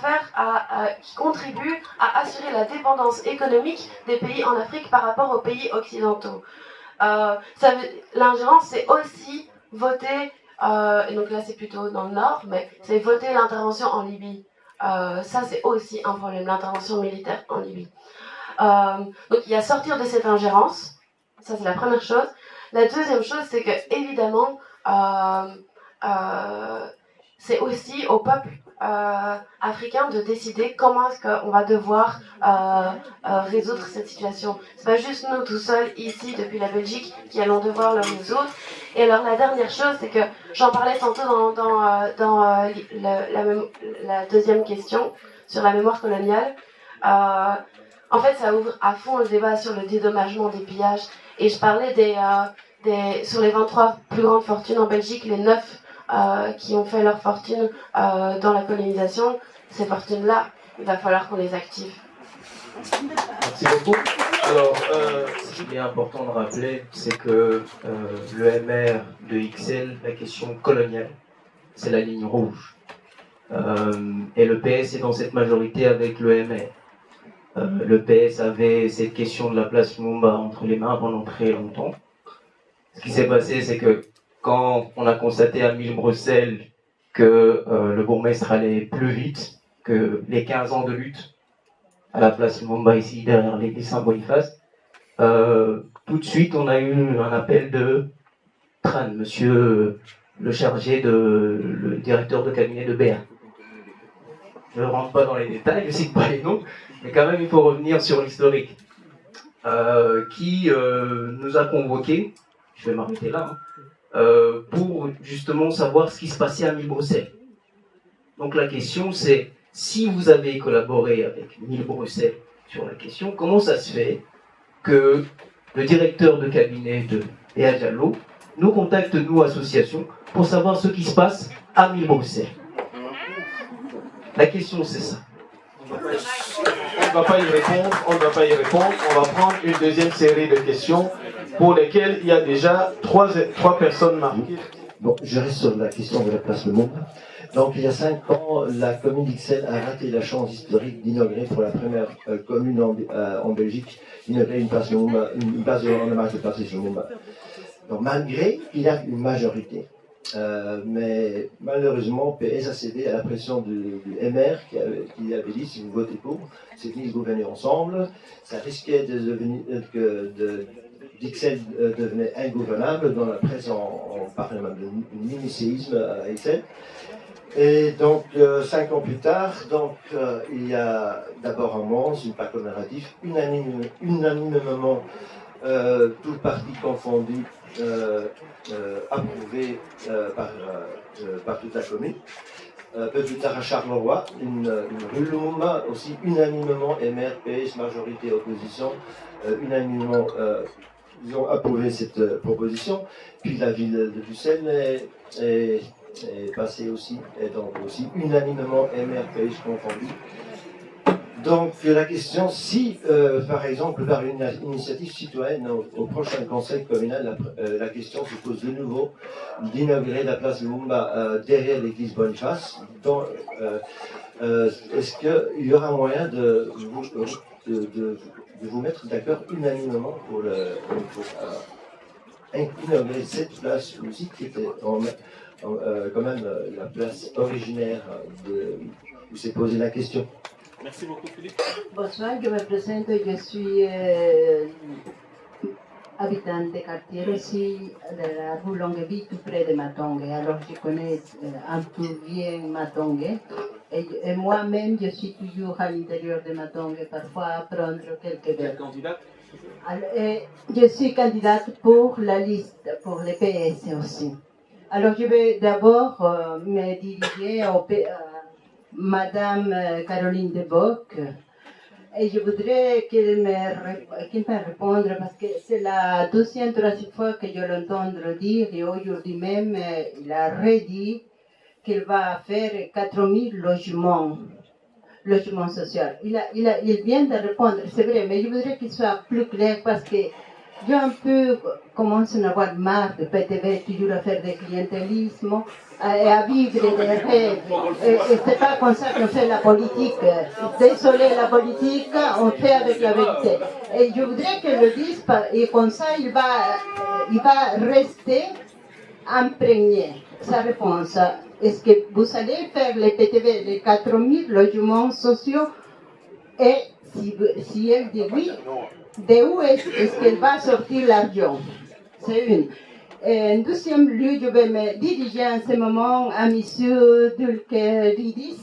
assurer la dépendance économique des pays en Afrique par rapport aux pays occidentaux. L'ingérence, c'est aussi voter, et donc là c'est plutôt dans le nord, mais c'est voter l'intervention en Libye. Ça c'est aussi un problème, l'intervention militaire en Libye. Donc il y a sortir de cette ingérence, ça c'est la première chose. La deuxième chose, c'est que évidemment c'est aussi au peuple africain de décider comment est-ce qu'on va devoir résoudre cette situation. C'est pas juste nous tout seuls ici depuis la Belgique qui allons devoir le résoudre. Et alors la dernière chose, c'est que j'en parlais tantôt dans la deuxième question sur la mémoire coloniale. En fait, ça ouvre à fond le débat sur le dédommagement des pillages. Et je parlais sur les 23 plus grandes fortunes en Belgique, les 9 qui ont fait leur fortune dans la colonisation. Ces fortunes-là, il va falloir qu'on les active. Merci beaucoup. Alors, ce qui est important de rappeler, c'est que le MR de Ixelles, la question coloniale, c'est la ligne rouge. Et le PS est dans cette majorité avec le MR. Le PS avait cette question de la place Lumumba entre les mains pendant très longtemps. Ce qui s'est passé, c'est que quand on a constaté à Mille-Bruxelles que le bourgmestre allait plus vite que les 15 ans de lutte à la place Lumumba ici derrière l'église Saint-Boniface, tout de suite on a eu un appel de Tran, monsieur le chargé le directeur de cabinet de BR. Je ne rentre pas dans les détails, je ne cite pas les noms, mais quand même il faut revenir sur l'historique, qui nous a convoqués, je vais m'arrêter là, pour justement savoir ce qui se passait à Mille-Bruxelles. Donc la question c'est, si vous avez collaboré avec Mille-Bruxelles sur la question, comment ça se fait que le directeur de cabinet de Léa Diallo nous contacte, nous, association, pour savoir ce qui se passe à Mille-Bruxelles? La question c'est ça. On ne va pas y répondre, on ne va pas y répondre. On va prendre une deuxième série de questions pour lesquelles il y a déjà trois personnes marquées. Bon, je reste sur la question de la place Lumumba. Donc, il y a 5 ans, la commune d'Ixelles a raté la chance historique d'inaugurer pour la première commune en Belgique, d'inaugurer une place Lumumba, une place en hommage de Patrice Lumumba. Donc, malgré qu'il y a une majorité, mais malheureusement, PS a cédé à la pression du MR qui avait dit si vous votez pour, c'est fini de gouverner ensemble. Ça risquait de devenir d'Ixelles devenait ingouvernable. Dans la presse, on parlait même de mini-séisme à Ixelles. Et donc, 5 ans plus tard, donc, il y a d'abord un monstre, une plaque narratif, unanimement, tout parti confondu, approuvé par toute la commune. Peu plus tard à Charleroi, une rue Lumumba, aussi unanimement MR, PS, majorité, opposition, unanimement ils ont approuvé cette proposition. Puis la ville de Bruxelles est passée aussi, et donc aussi unanimement MR, PS confondu. Donc la question, si par exemple par une initiative citoyenne au prochain conseil communal, la question se pose de nouveau d'inaugurer la place Lumumba derrière l'église Boniface, est-ce qu'il y aura moyen de vous mettre d'accord unanimement pour inaugurer cette place aussi qui était quand même la place originaire où s'est posée la question. Merci beaucoup, Philippe. Bonsoir, je me présente, je suis habitante de quartier aussi de la rue Longueville, tout près de Matongue. Alors je connais un peu bien Matongue. Et moi-même, je suis toujours à l'intérieur de Matongue, parfois à prendre quelques verres. Candidate? Je suis candidate pour la liste, pour les PS aussi. Alors je vais d'abord me diriger au Madame Caroline de Bock, et je voudrais qu'elle me réponde parce que c'est la deuxième, troisième fois que je l'entends dire, et aujourd'hui même il a redit qu'il va faire 4000 logements sociaux. Il vient de répondre, c'est vrai, mais je voudrais qu'il soit plus clair parce que j'ai un peu commencé à avoir marre de PTV, toujours à faire des clientélismes et à vivre des rêves. Et c'est pas comme ça qu'on fait la politique. Désolé, la politique, on fait avec la vérité. Et je voudrais qu'elle le dise, et comme ça, il va rester imprégné. Sa réponse, est-ce que vous allez faire les PTV, les 4000 logements sociaux? Et si elle dit oui, de où est-ce qu'elle va sortir l'argent? C'est une. Et en deuxième lieu, je vais me diriger en ce moment à M. Dulkeridis,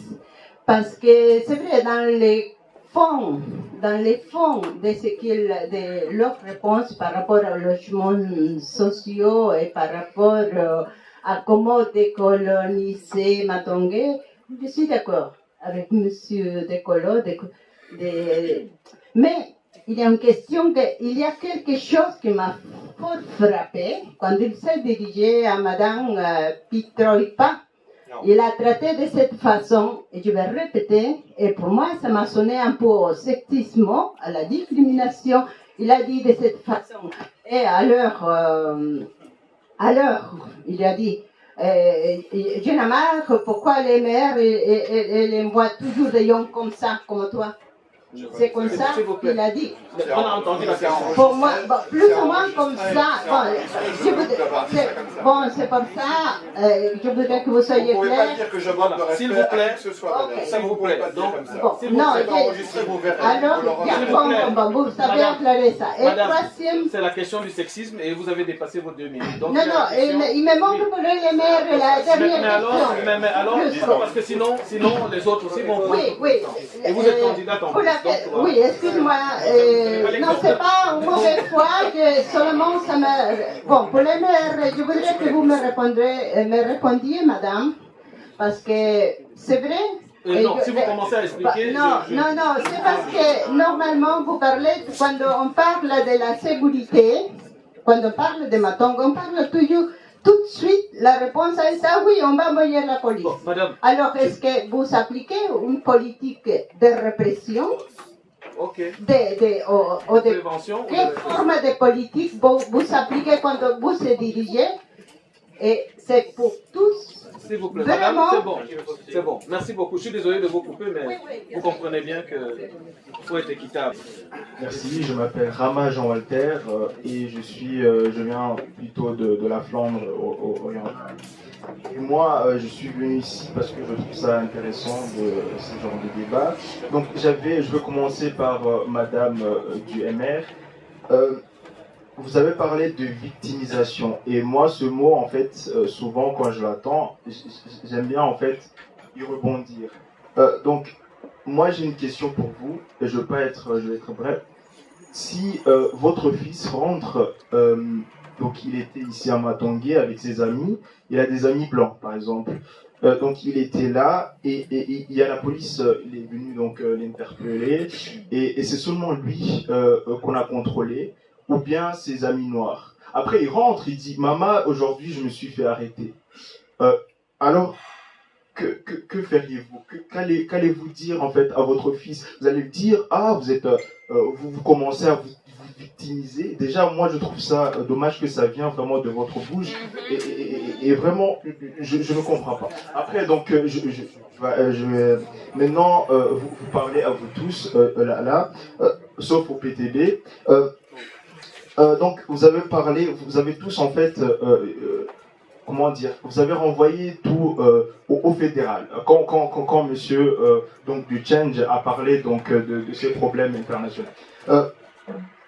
parce que c'est vrai, dans les fonds de leur réponse par rapport aux logements sociaux et par rapport à comment décoloniser Matongue, je suis d'accord avec M. Decolo. Mais il y a une question, il y a quelque chose qui m'a fort frappé quand il s'est dirigé à Madame Pitroipa. Il a traité de cette façon, et je vais répéter, et pour moi ça m'a sonné un peu au sexisme, à la discrimination. Il a dit de cette façon. Et alors, il a dit, je n'ai marre, pourquoi les mères, elles envoient toujours des gens comme ça, comme toi? C'est comme ça qu'il a dit. On a entendu la question. Pour moi, plus ou moins comme ça. C'est comme ça. Je voudrais que vous soyez clair. Vous pouvez pas dire que je manque de respect. S'il vous plaît, que ce soit. S'il vous plaît. Donc, non, alors, vous savez aclarer ça. Et troisième. C'est la question du sexisme et vous avez dépassé vos 2 minutes. Non, il me manque pour les mères la dernière question. Mais alors, parce que sinon les autres aussi vont. Oui. Et vous êtes candidate en plus. Oui, excuse-moi. Non, c'est pas une mauvaise foi, seulement ça me... Bon, pour les mères, je voudrais que vous me répondiez, madame, parce que c'est vrai... non, si vous commencez à expliquer... Non, c'est parce que normalement, vous parlez, quand on parle de la sécurité, quand on parle de Matongue, on parle tout de suite, la réponse est ça, oui, on va envoyer la police. Bon, madame, alors, est-ce que vous appliquez une politique de répression? ok. De prévention. Quelle forme de politique vous appliquez quand vous se dirigez? Et c'est pour tous. S'il vous plaît, Vraiment? madame, c'est bon. Merci beaucoup. Je suis désolé de vous couper, mais vous comprenez bien qu'il faut être équitable. Merci, je m'appelle Rama Jean-Walter et je viens plutôt de la Flandre orientale. Et moi, je suis venu ici parce que je trouve ça intéressant ce genre de débat. Donc je veux commencer par Madame du MR. Vous avez parlé de victimisation et moi ce mot en fait souvent quand je l'entends j'aime bien en fait y rebondir. Donc moi j'ai une question pour vous et je vais être bref. Si votre fils rentre, donc il était ici à Matongé avec ses amis, il a des amis blancs par exemple. Donc il était là et il y a la police, il est venu donc l'interpeller et c'est seulement lui qu'on a contrôlé. Ou bien ses amis noirs. Après, il rentre, il dit « Maman, aujourd'hui, je me suis fait arrêter. » Alors, que feriez-vous? Qu'allez-vous dire, en fait, à votre fils? Vous allez lui dire « Ah, vous commencez à vous victimiser. » Déjà, moi, je trouve ça dommage que ça vienne vraiment de votre bouche. Et vraiment, je ne comprends pas. Après, donc, maintenant, vous parlez à vous tous, sauf au PTB. Donc, vous avez tous en fait, comment dire, vous avez renvoyé tout au fédéral. Quand monsieur donc du Change a parlé donc de ces problèmes internationaux.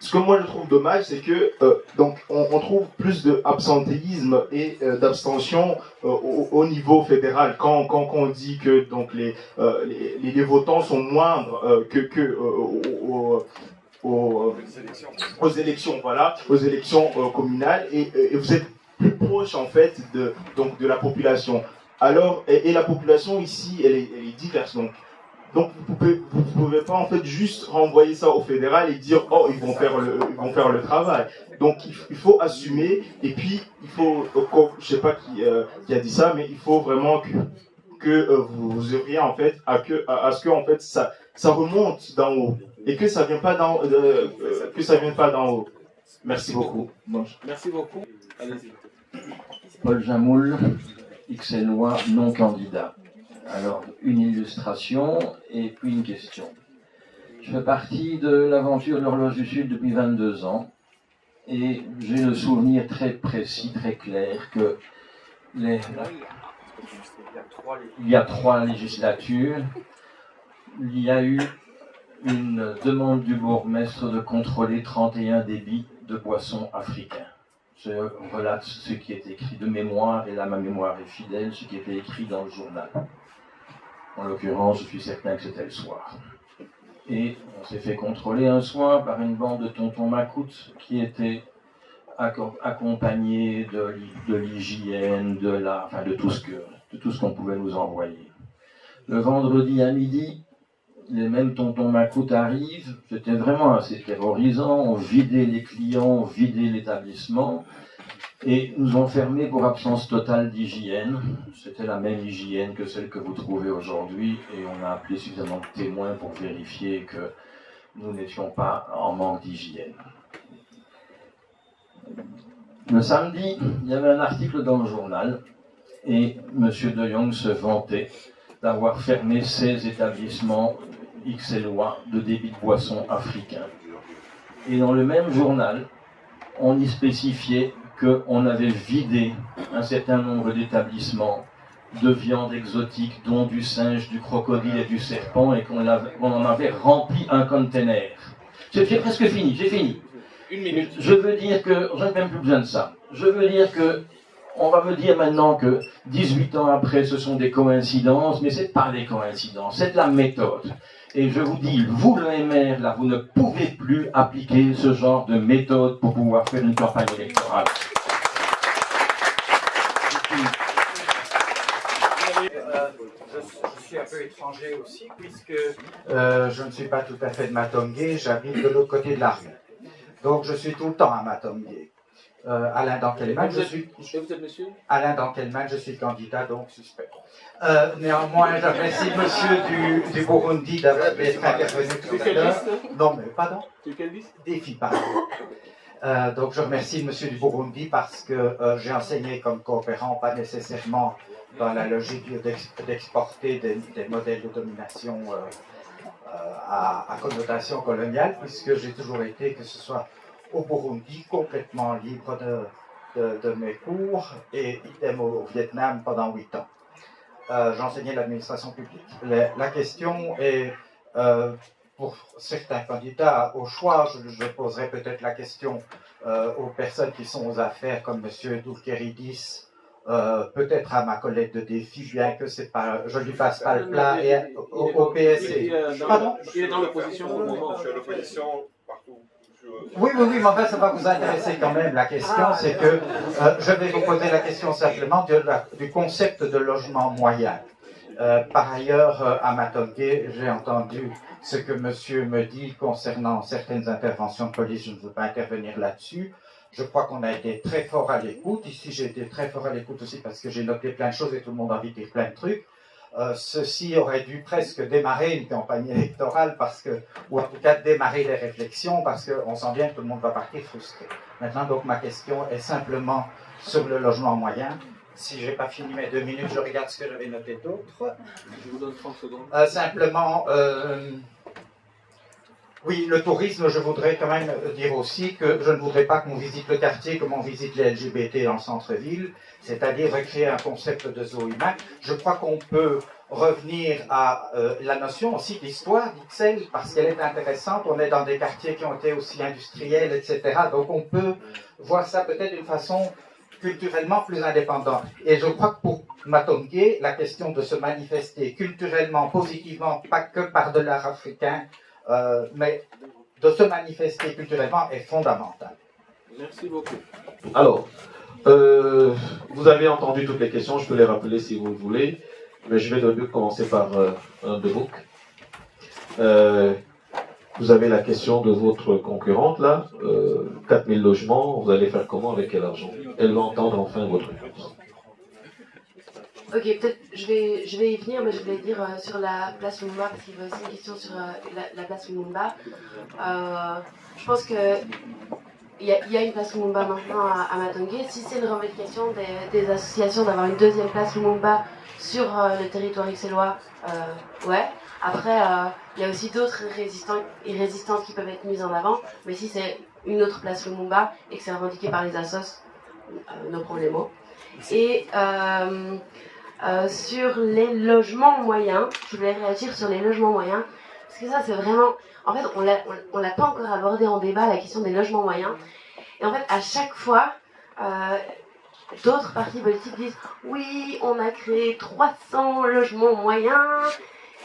Ce que moi je trouve dommage, c'est que donc on trouve plus d'absentéisme et d'abstention au niveau fédéral. Quand on dit que donc les votants sont moindres aux élections, voilà, aux élections communales, et vous êtes plus proche en fait de la population. Alors, et la population ici, elle est diverse, donc vous pouvez pas en fait juste renvoyer ça au fédéral et dire oh ils vont faire le travail. Donc il faut assumer, et puis il faut, je sais pas qui a dit ça, mais il faut vraiment que vous œuvriez en fait à ce que en fait ça remonte d'en haut et que ça vienne pas d'en haut. Merci beaucoup. Merci beaucoup. Allez-y. Paul Jamoul, XLOI, non candidat. Alors, une illustration et puis une question. Je fais partie de l'aventure de l'Horloge du Sud depuis 22 ans et j'ai le souvenir très précis, très clair que il y a 3 législatures, il y a eu une demande du bourgmestre de contrôler 31 débits de boissons africains. Je relate ce qui est écrit de mémoire, et là ma mémoire est fidèle, ce qui était écrit dans le journal. En l'occurrence, je suis certain que c'était le soir. Et on s'est fait contrôler un soir par une bande de tontons macoutes qui étaient accompagnés de l'hygiène, de tout ce qu'on pouvait nous envoyer. Le vendredi à midi, les mêmes tontons macoutes arrivent, c'était vraiment assez terrorisant, on vidait les clients, on vidait l'établissement, et nous ont fermés pour absence totale d'hygiène. C'était la même hygiène que celle que vous trouvez aujourd'hui, et on a appelé suffisamment de témoins pour vérifier que nous n'étions pas en manque d'hygiène. Le samedi, il y avait un article dans le journal, et M. De Jong se vantait d'avoir fermé 16 établissements XLOI de débit de boissons africains. Et dans le même journal, on y spécifiait qu'on avait vidé un certain nombre d'établissements de viande exotique, dont du singe, du crocodile et du serpent, et qu'on en avait rempli un container. J'ai presque fini, j'ai fini. Une minute. Je veux dire que, j'en ai même plus besoin de ça, je veux dire que on va me dire maintenant que 18 ans après, ce sont des coïncidences, mais c'est pas des coïncidences, c'est de la méthode. Et je vous dis, vous, le MR, là, vous ne pouvez plus appliquer ce genre de méthode pour pouvoir faire une campagne électorale. Je suis un peu étranger aussi, puisque je ne suis pas tout à fait de Matongé, j'habite de l'autre côté de la rue. Donc je suis tout le temps à Matongé. Alain Dankelman, Vous êtes monsieur Alain Dankelman, je suis candidat, donc suspect. Néanmoins, je remercie monsieur du Burundi d'être intervenu tout à l'heure. Non, mais pardon. Tu quelle liste? Défi, pardon. Donc je remercie monsieur du Burundi parce que j'ai enseigné comme coopérant, pas nécessairement dans la logique d'exporter des modèles de domination à connotation coloniale, puisque j'ai toujours été, que ce soit au Burundi, complètement libre de mes cours, et idem au Vietnam pendant 8 ans. J'enseignais l'administration publique. La question est, pour certains candidats au choix, je poserai peut-être la question aux personnes qui sont aux affaires, comme M. Doulkeridis, peut-être à ma collègue de défi, bien que je ne lui passe pas le plat, et au PSC. Pardon ? Il est dans l'opposition pour le moment. Je suis à l'opposition partout. Oui, mais enfin, ça va vous intéresser quand même. La question, c'est que je vais vous poser la question simplement du concept de logement moyen. Par ailleurs, à Matongué, j'ai entendu ce que monsieur me dit concernant certaines interventions de police. Je ne veux pas intervenir là-dessus. Je crois qu'on a été très fort à l'écoute. Ici, j'ai été très fort à l'écoute aussi parce que j'ai noté plein de choses et tout le monde a envie de dire plein de trucs. Ceci aurait dû presque démarrer une campagne électorale, ou en tout cas démarrer les réflexions, parce qu'on sent bien que tout le monde va partir frustré. Maintenant, donc, ma question est simplement sur le logement moyen. Si je n'ai pas fini mes 2 minutes, je regarde ce que j'avais noté d'autre. Je vous donne 30 secondes. Simplement, oui, le tourisme, je voudrais quand même dire aussi que je ne voudrais pas qu'on visite le quartier comme on visite les LGBT en centre-ville, c'est-à-dire recréer un concept de zoo humain. Je crois qu'on peut revenir à la notion aussi d'histoire d'Ixelles, parce qu'elle est intéressante. On est dans des quartiers qui ont été aussi industriels, etc. Donc on peut voir ça peut-être d'une façon culturellement plus indépendante. Et je crois que pour Matongué, la question de se manifester culturellement, positivement, pas que par de l'art africain, mais de se manifester culturellement est fondamental. Merci beaucoup. Alors, vous avez entendu toutes les questions, je peux les rappeler si vous le voulez, mais je vais de mieux commencer par un de vous. Vous avez la question de votre concurrente là, 4000 logements, vous allez faire comment avec quel argent? Elle va entendre enfin votre réponse. Ok, peut-être je vais y venir, mais je voulais dire sur la place Lumumba, parce qu'il y avait aussi une question sur la place Lumumba. Je pense qu'il y a une place Lumumba maintenant à Matongué. Si c'est une revendication des associations d'avoir une deuxième place Lumumba sur le territoire ixellois, ouais. Après, il y a aussi d'autres résistants et résistantes qui peuvent être mises en avant, mais si c'est une autre place Lumumba et que c'est revendiqué par les assos, nos problèmes. Et sur les logements moyens, je voulais réagir sur les logements moyens, parce que ça c'est vraiment, en fait on l'a pas encore abordé en débat, la question des logements moyens, et en fait à chaque fois, d'autres partis politiques disent oui on a créé 300 logements moyens,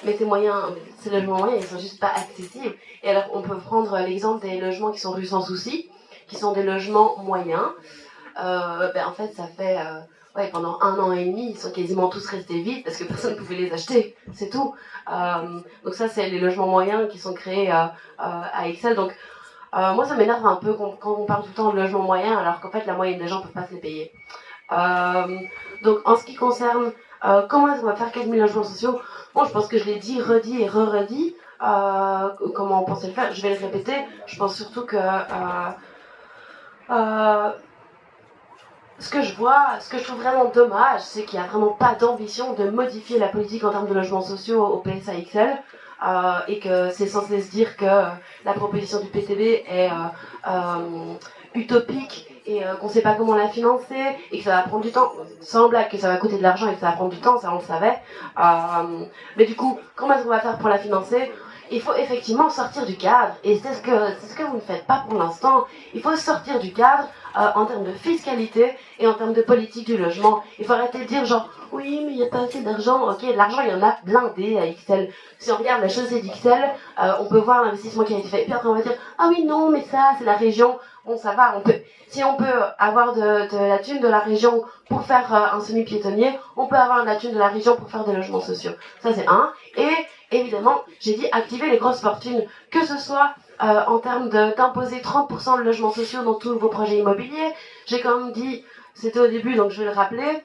mais ces logements moyens ils sont juste pas accessibles, et alors on peut prendre l'exemple des logements qui sont rue Sans Souci, qui sont des logements moyens, en fait ça fait... pendant 1 an et demi, ils sont quasiment tous restés vides parce que personne ne pouvait les acheter, c'est tout. Donc ça, c'est les logements moyens qui sont créés à Ixelles. Donc moi, ça m'énerve un peu quand on parle tout le temps de logements moyens alors qu'en fait, la moyenne des gens ne peuvent pas se les payer. Donc en ce qui concerne comment est-ce qu'on va faire 4000 logements sociaux, bon, je pense que je l'ai dit, redit et re-redit, comment on pensait le faire. Je vais le répéter, je pense surtout que... ce que je trouve vraiment dommage, c'est qu'il n'y a vraiment pas d'ambition de modifier la politique en termes de logements sociaux au PSA Ixelles, et que c'est censé se dire que la proposition du PTB est utopique et qu'on ne sait pas comment la financer et que ça va prendre du temps. Sans blague que ça va coûter de l'argent et que ça va prendre du temps, ça on le savait. Mais du coup, comment est-ce qu'on va faire pour la financer ? Il faut effectivement sortir du cadre, et c'est ce que vous ne faites pas pour l'instant. Il faut sortir du cadre en termes de fiscalité et en termes de politique du logement. Il faut arrêter de dire genre, oui, mais il n'y a pas assez d'argent. Ok, l'argent, il y en a blindé à Ixelles. Si on regarde la chaussée d'Ixelles, on peut voir l'investissement qui a été fait. Et puis après, on va dire, ah oui, non, mais ça, c'est la région. Bon, ça va, si on peut avoir de la thune de la région pour faire un semi-piétonnier, on peut avoir de la thune de la région pour faire des logements sociaux. Ça, c'est un. évidemment, j'ai dit activer les grosses fortunes, que ce soit en termes d'imposer 30% de logements sociaux dans tous vos projets immobiliers. J'ai quand même dit, c'était au début, donc je vais le rappeler,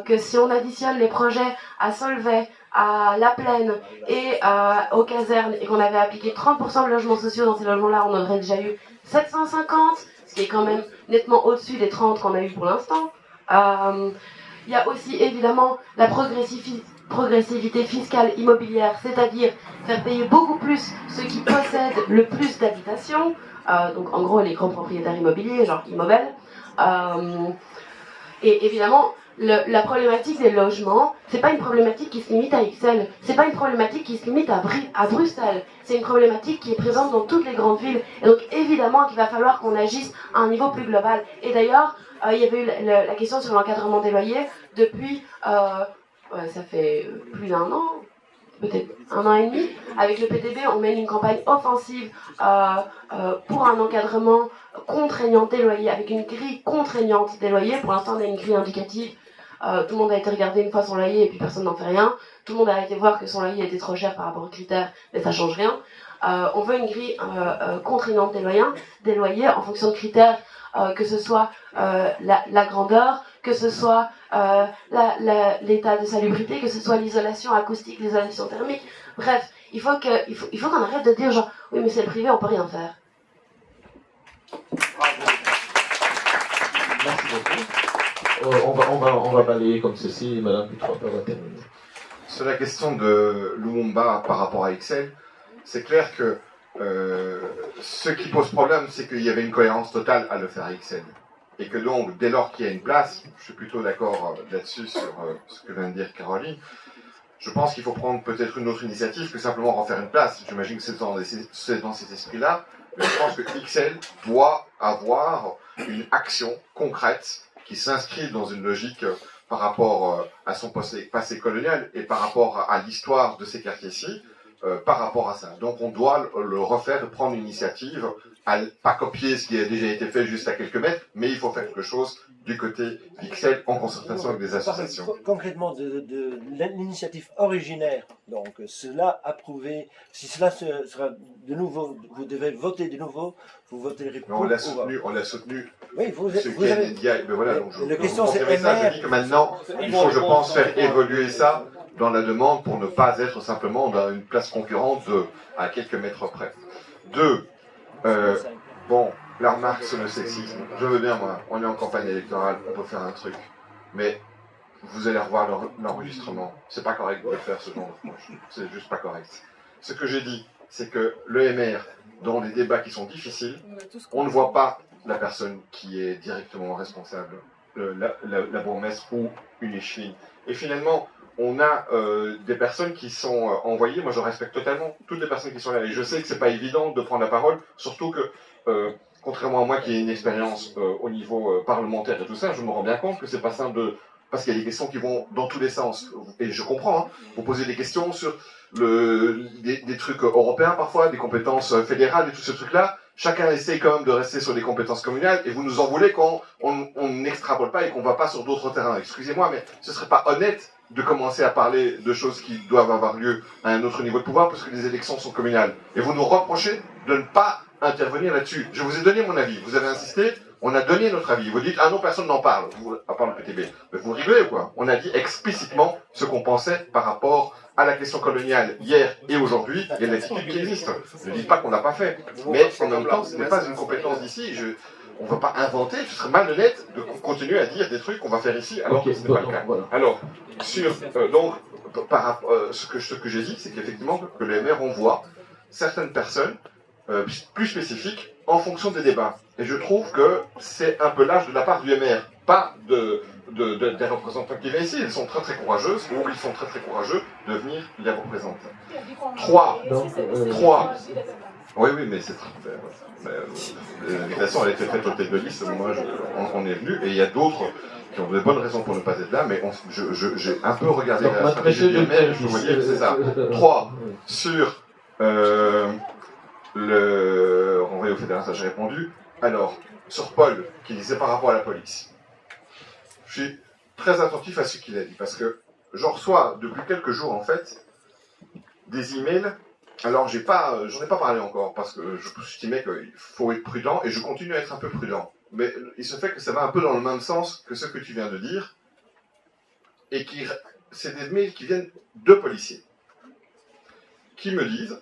que si on additionne les projets à Solvay, à La Plaine et aux casernes, et qu'on avait appliqué 30% de logements sociaux dans ces logements-là, on aurait déjà eu 750, ce qui est quand même nettement au-dessus des 30 qu'on a eu pour l'instant. Il y a aussi évidemment la progressivité fiscale immobilière, c'est-à-dire faire payer beaucoup plus ceux qui possèdent le plus d'habitations, donc en gros les gros propriétaires immobiliers, genre Immobel. Et évidemment, la problématique des logements, c'est pas une problématique qui se limite à Ixelles, c'est pas une problématique qui se limite à Bruxelles, c'est une problématique qui est présente dans toutes les grandes villes, et donc évidemment qu'il va falloir qu'on agisse à un niveau plus global. Et d'ailleurs, il y avait eu la question sur l'encadrement des loyers depuis, ça fait plus d'1 an, peut-être 1 an et demi. Avec le PTB, on mène une campagne offensive pour un encadrement contraignant des loyers, avec une grille contraignante des loyers. Pour l'instant, on a une grille indicative. Tout le monde a été regarder une fois son loyer et puis personne n'en fait rien. Tout le monde a été voir que son loyer était trop cher par rapport aux critères, mais ça change rien. On veut une grille contraignante des loyers en fonction de critères, que ce soit la grandeur, que ce soit l'état de salubrité, que ce soit l'isolation acoustique, l'isolation thermique. Bref, il faut qu'on arrête de dire genre oui mais c'est le privé, on peut rien faire. Merci beaucoup. On va balayer comme ceci, Madame Putrope va terminer. Sur la question de Lumumba par rapport à Ixelles, c'est clair que ce qui pose problème, c'est qu'il y avait une cohérence totale à le faire à Ixelles. Et que donc, dès lors qu'il y a une place, je suis plutôt d'accord là-dessus sur ce que vient de dire Caroline, je pense qu'il faut prendre peut-être une autre initiative que simplement refaire une place. J'imagine que c'est dans cet esprit-là, mais je pense que Ixelles doit avoir une action concrète qui s'inscrit dans une logique par rapport à son passé colonial et par rapport à l'histoire de ces quartiers-ci, par rapport à ça. Donc on doit le refaire et prendre une initiative, à pas copier ce qui a déjà été fait juste à quelques mètres, mais il faut faire quelque chose du côté d'Ixelles en concertation avec des associations. Concrètement, de l'initiative originaire, donc cela approuvé, si cela sera de nouveau, vous devez voter de nouveau, vous voterez pour. On l'a soutenu. Oui, vous avez. Mais voilà, donc la question c'est je dis que maintenant, il faut, je pense, faire évoluer ça dans la demande pour ne pas être simplement dans une place concurrente à quelques mètres près. 2. Bon, la remarque sur le sexisme, je veux bien, moi, on est en campagne électorale, on peut faire un truc, mais vous allez revoir l'enregistrement. C'est pas correct de faire ce genre de reproche. C'est juste pas correct. Ce que j'ai dit, c'est que le MR, dans les débats qui sont difficiles, on ne voit pas la personne qui est directement responsable, la bourgmestre ou une échevine. Et finalement, on a des personnes qui sont envoyées, moi je respecte totalement toutes les personnes qui sont là, et je sais que c'est pas évident de prendre la parole, surtout que, contrairement à moi qui ai une expérience au niveau parlementaire et tout ça, je me rends bien compte que c'est pas simple parce qu'il y a des questions qui vont dans tous les sens, et je comprends, hein, vous posez des questions sur des trucs européens parfois, des compétences fédérales et tout ce truc-là, chacun essaie quand même de rester sur des compétences communales, et vous nous en voulez quand on n'extrapole pas et qu'on va pas sur d'autres terrains. Excusez-moi, mais ce serait pas honnête de commencer à parler de choses qui doivent avoir lieu à un autre niveau de pouvoir parce que les élections sont communales. Et vous nous reprochez de ne pas intervenir là-dessus. Je vous ai donné mon avis, vous avez insisté, on a donné notre avis. Vous dites, ah non, personne n'en parle, à part le PTB. Mais vous rigolez ou quoi? On a dit explicitement ce qu'on pensait par rapport à la question coloniale hier et aujourd'hui. Il y a des attitudes qui existent. Ne dites pas qu'on n'a pas fait. Mais en même temps, ce n'est pas une compétence d'ici. On ne va pas inventer, ce serait malhonnête de continuer à dire des trucs qu'on va faire ici alors que ce n'est pas le cas. Voilà. Alors, ce que j'ai dit, c'est qu'effectivement, que le MR, on voit certaines personnes plus spécifiques en fonction des débats. Et je trouve que c'est un peu lâche de la part du MR, pas des représentants qui viennent ici. Ils sont très très courageuses, ou ils sont très très courageux de venir les représenter. 3. Oui, mais c'est très... L'invitation, elle a été faite au tête de liste au moment où on est venu, et il y a d'autres qui ont de bonnes raisons pour ne pas être là, mais j'ai un peu regardé la stratégie du MR, je vous dire que c'est ça. 3. Sur le renvoyé au fédéral, ça j'ai répondu. Alors, sur Paul, qui disait par rapport à la police, je suis très attentif à ce qu'il a dit, parce que j'en reçois depuis quelques jours, en fait, des emails. Alors, j'en ai pas parlé encore, parce que je estimais qu'il faut être prudent, et je continue à être un peu prudent. Mais il se fait que ça va un peu dans le même sens que ce que tu viens de dire, et c'est des mails qui viennent de policiers, qui me disent,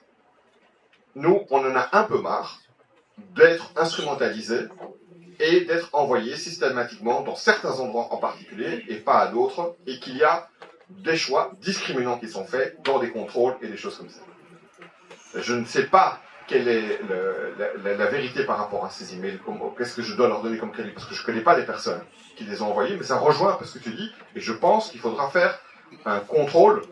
nous, on en a un peu marre d'être instrumentalisés et d'être envoyés systématiquement dans certains endroits en particulier, et pas à d'autres, et qu'il y a des choix discriminants qui sont faits dans des contrôles et des choses comme ça. Je ne sais pas quelle est la vérité par rapport à ces emails, qu'est-ce que je dois leur donner comme crédit, parce que je ne connais pas les personnes qui les ont envoyés, mais ça rejoint un peu ce que tu dis, et je pense qu'il faudra faire un contrôle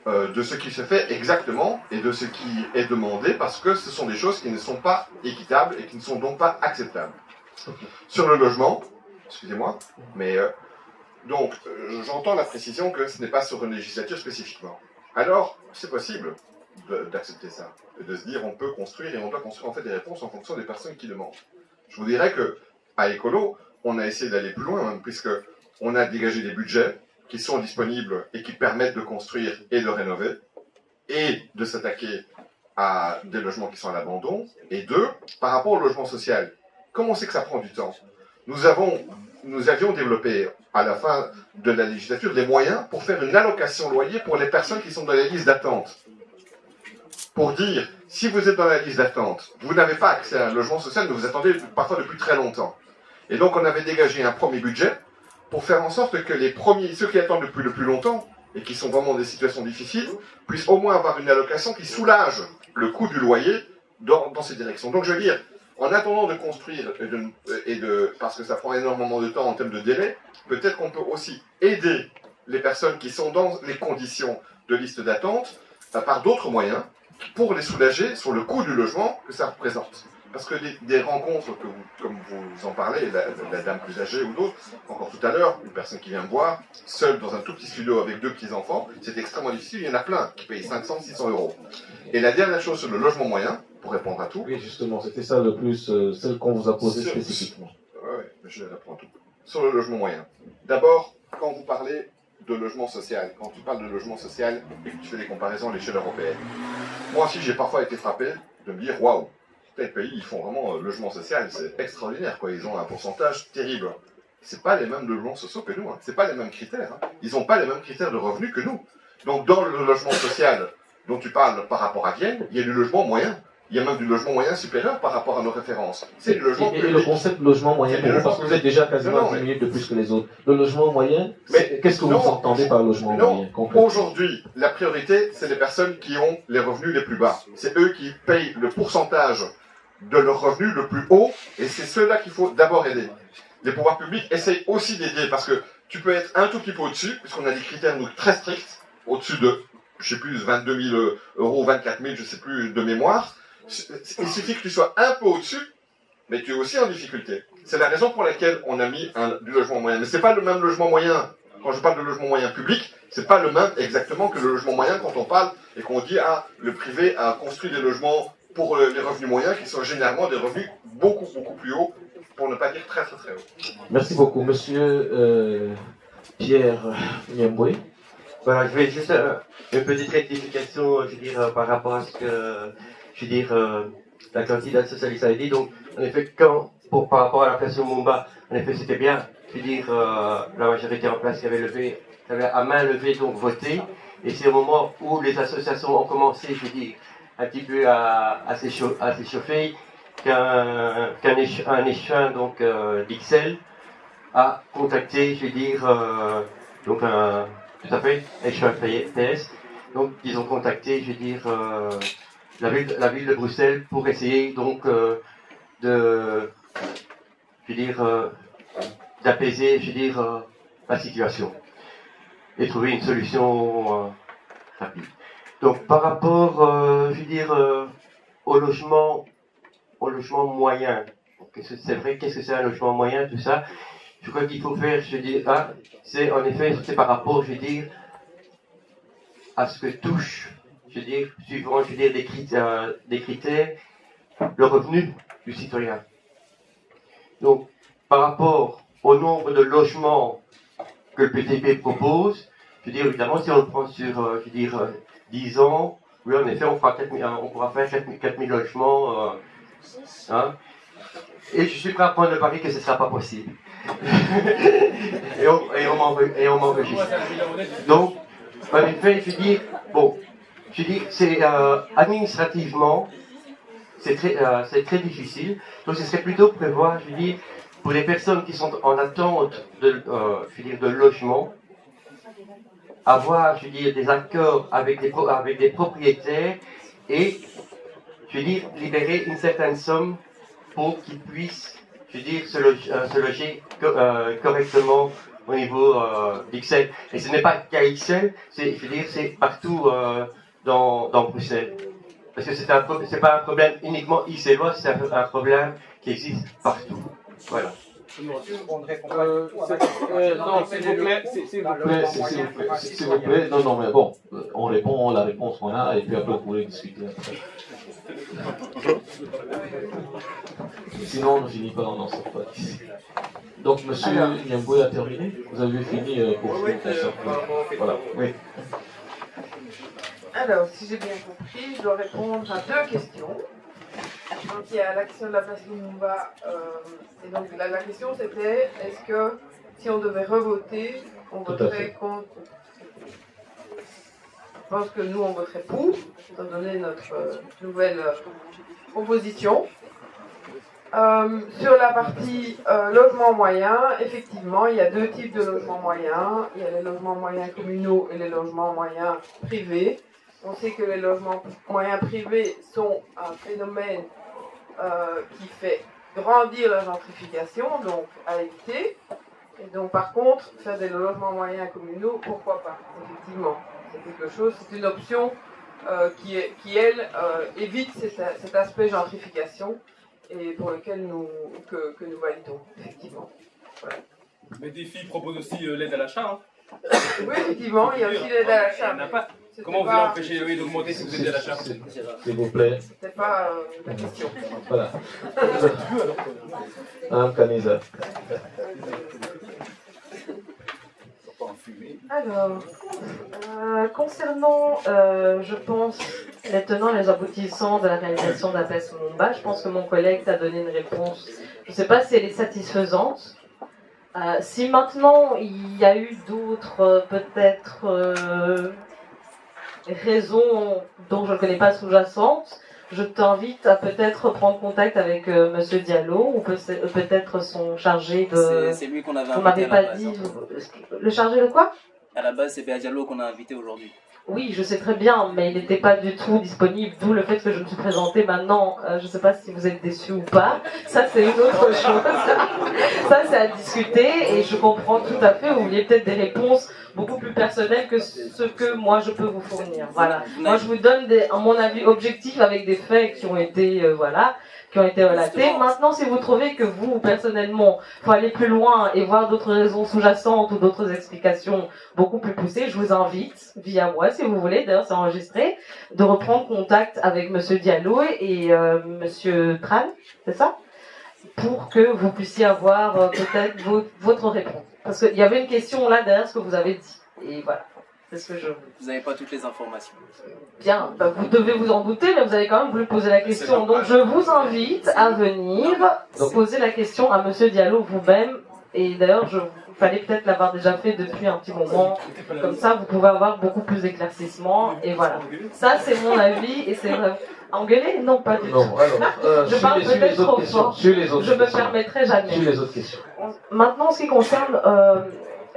de ce qui se fait exactement et de ce qui est demandé, parce que ce sont des choses qui ne sont pas équitables et qui ne sont donc pas acceptables. Sur le logement, excusez-moi, mais donc j'entends la précision que ce n'est pas sur une législature spécifiquement. Alors, c'est possible d'accepter ça, et de se dire on peut construire et on doit construire en fait des réponses en fonction des personnes qui demandent. Je vous dirais que à Écolo, on a essayé d'aller plus loin, même, puisque on a dégagé des budgets qui sont disponibles et qui permettent de construire et de rénover, et de s'attaquer à des logements qui sont à l'abandon. Et deux, par rapport au logement social, comme on sait que ça prend du temps, nous avions développé à la fin de la législature des moyens pour faire une allocation loyer pour les personnes qui sont dans la liste d'attente. Pour dire, si vous êtes dans la liste d'attente, vous n'avez pas accès à un logement social, mais vous attendez parfois depuis très longtemps. Et donc on avait dégagé un premier budget pour faire en sorte que ceux qui attendent depuis le plus longtemps, et qui sont vraiment dans des situations difficiles, puissent au moins avoir une allocation qui soulage le coût du loyer dans ces directions. Donc je veux dire, en attendant de construire, parce que ça prend énormément de temps en termes de délai, peut-être qu'on peut aussi aider les personnes qui sont dans les conditions de liste d'attente par d'autres moyens, pour les soulager sur le coût du logement que ça représente. Parce que des rencontres, comme vous en parlez, la dame plus âgée ou d'autres, encore tout à l'heure, une personne qui vient me voir, seule dans un tout petit studio avec 2 petits-enfants, c'est extrêmement difficile, il y en a plein qui payent 500, 600 euros. Et la dernière chose sur le logement moyen, pour répondre à tout... Oui, justement, c'était ça le plus, celle qu'on vous a posée spécifiquement. Oui, je réponds à tout. Sur le logement moyen. D'abord, quand vous parlez de logement social, quand tu parles de logement social et que tu fais des comparaisons à l'échelle européenne, moi aussi j'ai parfois été frappé de me dire, waouh, tel pays, ils font vraiment logement social, c'est extraordinaire, quoi. Ils ont un pourcentage terrible. C'est pas les mêmes logements sociaux que nous, hein. C'est pas les mêmes critères. Hein. Ils n'ont pas les mêmes critères de revenus que nous. Donc dans le logement social dont tu parles par rapport à Vienne, il y a du logement moyen. Il y a même du logement moyen supérieur par rapport à nos références. C'est du logement et le concept logement moyen pour vous, parce que vous êtes déjà quasiment 10 minutes de plus que les autres. Le logement moyen, qu'est-ce que vous entendez par logement moyen concrètement? Aujourd'hui, la priorité, c'est les personnes qui ont les revenus les plus bas. C'est eux qui payent le pourcentage de leur revenu le plus haut, et c'est ceux-là qu'il faut d'abord aider. Les pouvoirs publics essayent aussi d'aider, parce que tu peux être un tout petit peu au-dessus, puisqu'on a des critères nous, très stricts, au-dessus de, je sais plus, 22 000 euros, 24 000, je sais plus, de mémoire. Il suffit que tu sois un peu au-dessus, mais tu es aussi en difficulté. C'est la raison pour laquelle on a mis du logement moyen. Mais c'est pas le même logement moyen. Quand je parle de logement moyen public, c'est pas le même exactement que le logement moyen quand on parle et qu'on dit, ah, le privé a construit des logements pour les revenus moyens qui sont généralement des revenus beaucoup plus hauts, pour ne pas dire très haut. Merci beaucoup. Monsieur Pierre Niemboué. Voilà, je vais juste une petite rectification, je veux dire, par rapport à ce que, je veux dire, la candidate socialiste a dit. Donc, en effet, par rapport à la place de Mumba, en effet, c'était bien, je veux dire, la majorité en place qui avait à main levée, donc voté. Et c'est au moment où les associations ont commencé, je veux dire, un petit peu à s'échauffer, qu'un échevin donc d'Ixelles a contacté, je veux dire, donc tout à fait, échevin PS. Donc ils ont contacté, je veux dire, la ville de Bruxelles pour essayer donc d'apaiser, je veux dire, la situation et trouver une solution rapide. Donc par rapport, je veux dire, au logement moyen, c'est vrai, qu'est-ce que c'est un logement moyen, tout ça, je crois qu'il faut faire, je veux dire, c'est en effet, c'est par rapport, je veux dire, à ce que touche, je veux dire, suivant, je veux dire, des critères, le revenu du citoyen. Donc, par rapport au nombre de logements que le PTP propose, je veux dire, évidemment, si on le prend sur, je veux dire, 10 ans, Oui, en effet, on pourra faire 4000 logements. Hein. Et je suis prêt à prendre le pari que ce ne sera pas possible. et on m'enregistre. Donc, en effet, je dis, c'est administrativement, c'est très difficile. Donc, ce serait plutôt prévoir, je dis, pour les personnes qui sont en attente de logement, avoir, je dis, des accords avec des propriétaires et, je dis, libérer une certaine somme pour qu'ils puissent, je veux dire, se loger correctement au niveau d'Ixelles. Et ce n'est pas qu'à Ixelles, je veux dire, c'est partout dans Bruxelles. Parce que c'est pas un problème uniquement ixellois, c'est un problème qui existe partout. Voilà. Non, s'il vous plaît. Non, mais bon, on répond la réponse qu'on a et puis après vous pourrez discuter après. Sinon, on ne finit pas, on n'en sort pas d'ici. Donc, monsieur Nyamboué a terminé. Vous avez fini pour ce qui concerne. Voilà, oui. Alors, si j'ai bien compris, je dois répondre à 2 questions. Donc, il y a l'action de la place Lumumba. Et donc, la question c'était, est-ce que si on devait revoter, on voterait contre? Je pense que nous, on voterait pour, étant donné notre nouvelle proposition. Sur la partie logement moyen, effectivement, il y a 2 types de logements moyens. Il y a les logements moyens communaux et les logements moyens privés. On sait que les logements moyens privés sont un phénomène qui fait grandir la gentrification, donc à éviter. Et donc, par contre, faire des logements moyens communaux, pourquoi pas? Effectivement, c'est quelque chose, c'est une option qui elle, évite cet aspect gentrification et pour lequel nous validons, effectivement. Voilà. Mais Défi propose aussi l'aide à l'achat. Hein. Oui, effectivement, il y a aussi l'aide à l'achat. Comment vous allez empêcher les loyers d'augmenter si vous aidez à l'achat? S'il vous plaît. C'était pas la question. Voilà. Madame Kanisa. Alors, concernant, je pense, les tenants et les aboutissants de la réalisation de la place Lumumba, je pense que mon collègue t'a donné une réponse. Je ne sais pas si elle est satisfaisante. Si maintenant il y a eu d'autres, peut-être, raisons dont je ne connais pas sous-jacentes, je t'invite à peut-être prendre contact avec Monsieur Diallo ou peut-être son chargé de... C'est lui qu'on avait Vous invité m'avez pas dit... Le chargé de quoi? À la base, c'est Béa Diallo qu'on a invité aujourd'hui. Oui, je sais très bien, mais il n'était pas du tout disponible, d'où le fait que je me suis présentée maintenant. Je ne sais pas si vous êtes déçus ou pas. Ça, c'est une autre chose. Ça, c'est à discuter et je comprends tout à fait. Vous vouliez peut-être des réponses beaucoup plus personnelles que ce que moi, je peux vous fournir. Voilà. Moi, je vous donne, à mon avis, objectif avec des faits qui ont été, qui ont été relatés. Maintenant, si vous trouvez que vous, personnellement, faut aller plus loin et voir d'autres raisons sous-jacentes ou d'autres explications beaucoup plus poussées, je vous invite, via moi, si vous voulez, d'ailleurs c'est enregistré, de reprendre contact avec Monsieur Diallo et Monsieur Tran, c'est ça? Pour que vous puissiez avoir peut-être votre réponse. Parce qu'il y avait une question là derrière ce que vous avez dit. Et voilà. C'est ce que je... Vous n'avez pas toutes les informations. Bien, vous devez vous en douter, mais vous avez quand même voulu poser la question. Donc je vous invite à venir poser la question à Monsieur Diallo vous-même. Et d'ailleurs, il fallait peut-être l'avoir déjà fait depuis un petit moment. Comme ça, vous pouvez avoir beaucoup plus d'éclaircissements. Et voilà. Ça, c'est mon avis. Et c'est vrai. Engueuler? Non, pas du tout. Je parle peut-être trop fort. Je me permettrai jamais. Sur les autres questions. Maintenant, en ce qui concerne...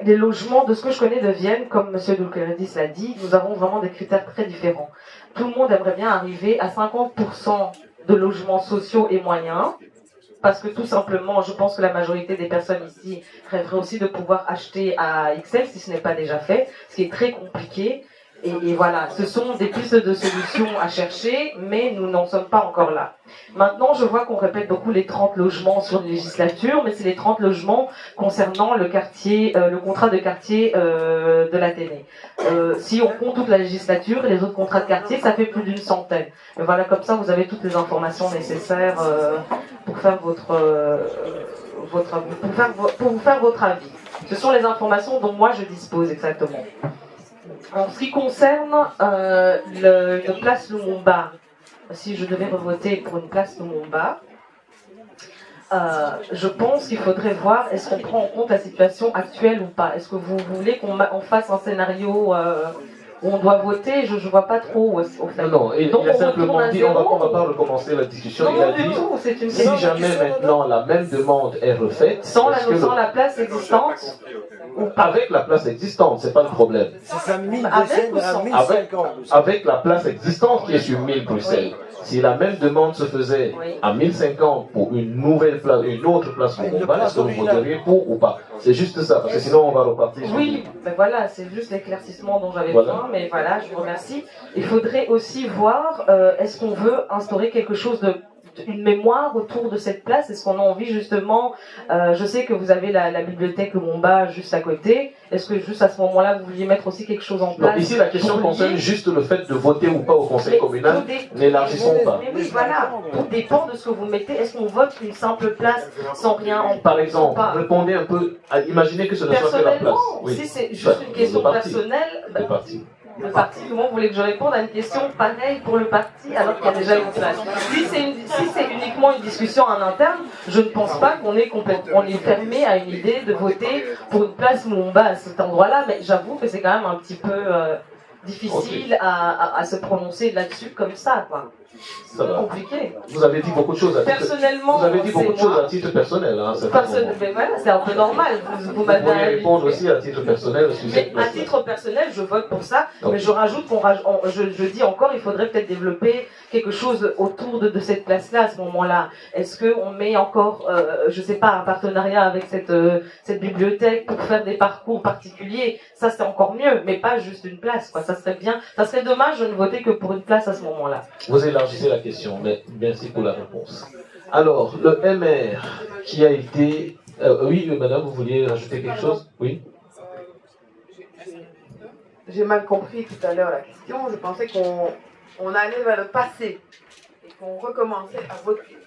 les logements, de ce que je connais de Vienne, comme M. Doulkeredis l'a dit, nous avons vraiment des critères très différents. Tout le monde aimerait bien arriver à 50% de logements sociaux et moyens, parce que tout simplement, je pense que la majorité des personnes ici rêveraient aussi de pouvoir acheter à Ixelles, si ce n'est pas déjà fait, ce qui est très compliqué. Et voilà, ce sont des pistes de solutions à chercher, mais nous n'en sommes pas encore là. Maintenant, je vois qu'on répète beaucoup les 30 logements sur les législatures, mais c'est les 30 logements concernant le quartier, le contrat de quartier de l'Athénée. Si on compte toute la législature et les autres contrats de quartier, ça fait plus d'une centaine. Et voilà, comme ça, vous avez toutes les informations nécessaires pour faire pour vous faire votre avis. Ce sont les informations dont moi je dispose exactement. En ce qui concerne une place Lumumba, si je devais voter pour une place Lumumba, je pense qu'il faudrait voir est-ce qu'on prend en compte la situation actuelle ou pas. Est-ce que vous voulez qu'on fasse un scénario où on doit voter? Je ne vois pas trop au fait. Non, il a simplement dit, on va pas recommencer la discussion. Non, il a du dit, tout, c'est une si jamais maintenant la même demande est refaite, sans la place existante, avec la place existante, c'est pas le problème. C'est ça, 1000 Bruxelles à 1050. Avec la place existante qui est sur 1000 Bruxelles. Si la même demande se faisait à 1050 pour une nouvelle place, une autre place Lumumba, est-ce que vous voteriez pour ou pas? C'est juste ça, parce que sinon on va repartir. Oui, ben voilà, c'est juste l'éclaircissement dont j'avais besoin, mais voilà, je vous remercie. Il faudrait aussi voir, est-ce qu'on veut instaurer quelque chose une mémoire autour de cette place? Est-ce qu'on a envie justement, je sais que vous avez la bibliothèque Lumumba juste à côté, est-ce que juste à ce moment-là vous vouliez mettre aussi quelque chose en place? Non, ici la question concerne juste le fait de voter ou pas au conseil communal, n'élargissons pas. Mais oui, voilà, tout dépend de ce que vous mettez. Est-ce qu'on vote une simple place sans rien en Par exemple, répondez un peu, imaginez que ce ne soit que la place. Oui. Si c'est juste une question personnelle, le parti. Le parti, comment vous voulez que je réponde à une question pareille pour le parti alors qu'il y a déjà une place? Si c'est uniquement une discussion en interne, je ne pense pas qu'on est fermé à une idée de voter pour une place Lumumba à cet endroit-là, mais j'avoue que c'est quand même un petit peu difficile à se prononcer là-dessus comme ça, quoi. C'est compliqué. Vous avez dit beaucoup de choses à titre personnellement. Vous avez dit beaucoup de choses à titre personnel. Hein, mais voilà, c'est un peu normal. Vous m'avez pouvez répondre aussi à titre personnel. Mais à titre personnel, je vote pour ça. Okay. Mais je rajoute je dis encore, il faudrait peut-être développer quelque chose autour de cette place-là à ce moment-là. Est-ce qu'on met encore, je sais pas, un partenariat avec cette bibliothèque pour faire des parcours particuliers? Ça, c'est encore mieux, mais pas juste une place, quoi. Ça serait bien. Ça serait dommage de ne voter que pour une place à ce moment-là. Vous élargissez la question, mais merci pour la réponse. Alors, le MR qui a été... oui, madame, vous vouliez rajouter quelque chose? Oui. J'ai mal compris tout à l'heure la question. Je pensais qu'on allait vers le passé et qu'on recommençait à voter.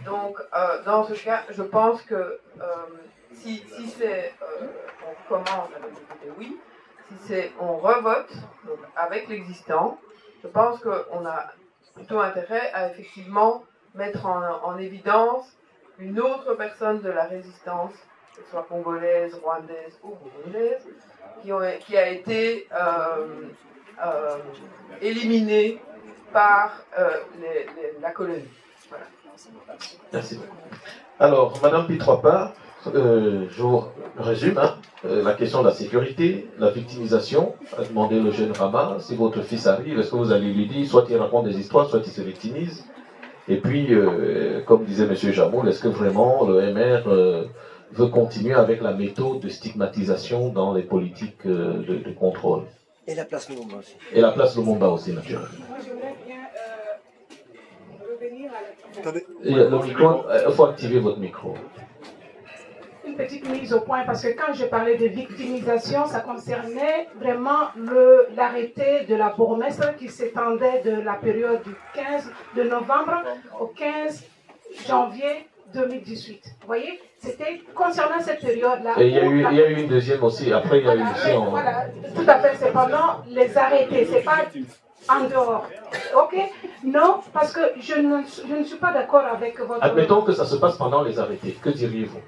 Donc, dans ce cas, je pense que si c'est on commence à voter oui, si c'est on revote donc avec l'existant, je pense qu'on a plutôt intérêt à effectivement mettre en évidence une autre personne de la résistance, que ce soit congolaise, rwandaise ou burundaise, qui a été éliminée par la colonie. Voilà. Merci beaucoup. Alors, Madame Pitropa, je vous résume la question de la sécurité, la victimisation. A demandé le jeune Rama, si votre fils arrive, est-ce que vous allez lui dire, soit il raconte des histoires, soit il se victimise? Et puis, comme disait M. Jamoul, est-ce que vraiment le MR veut continuer avec la méthode de stigmatisation dans les politiques de contrôle? Et la place Lumumba aussi. Et la place Lumumba aussi, naturellement. Moi, j'aimerais bien revenir à la... Et le micro, il faut activer votre micro. Une petite mise au point, parce que quand je parlais de victimisation, ça concernait vraiment l'arrêté de la bourgmestre qui s'étendait de la période du 15 de novembre au 15 janvier 2018. Vous voyez, c'était concernant cette période-là. Et il y a eu une deuxième aussi, après il y a eu aussi en... Voilà, tout à fait, c'est pendant les arrêtés, c'est pas en dehors. Ok? Non, parce que je ne suis pas d'accord avec votre... Admettons que ça se passe pendant les arrêtés, que diriez-vous?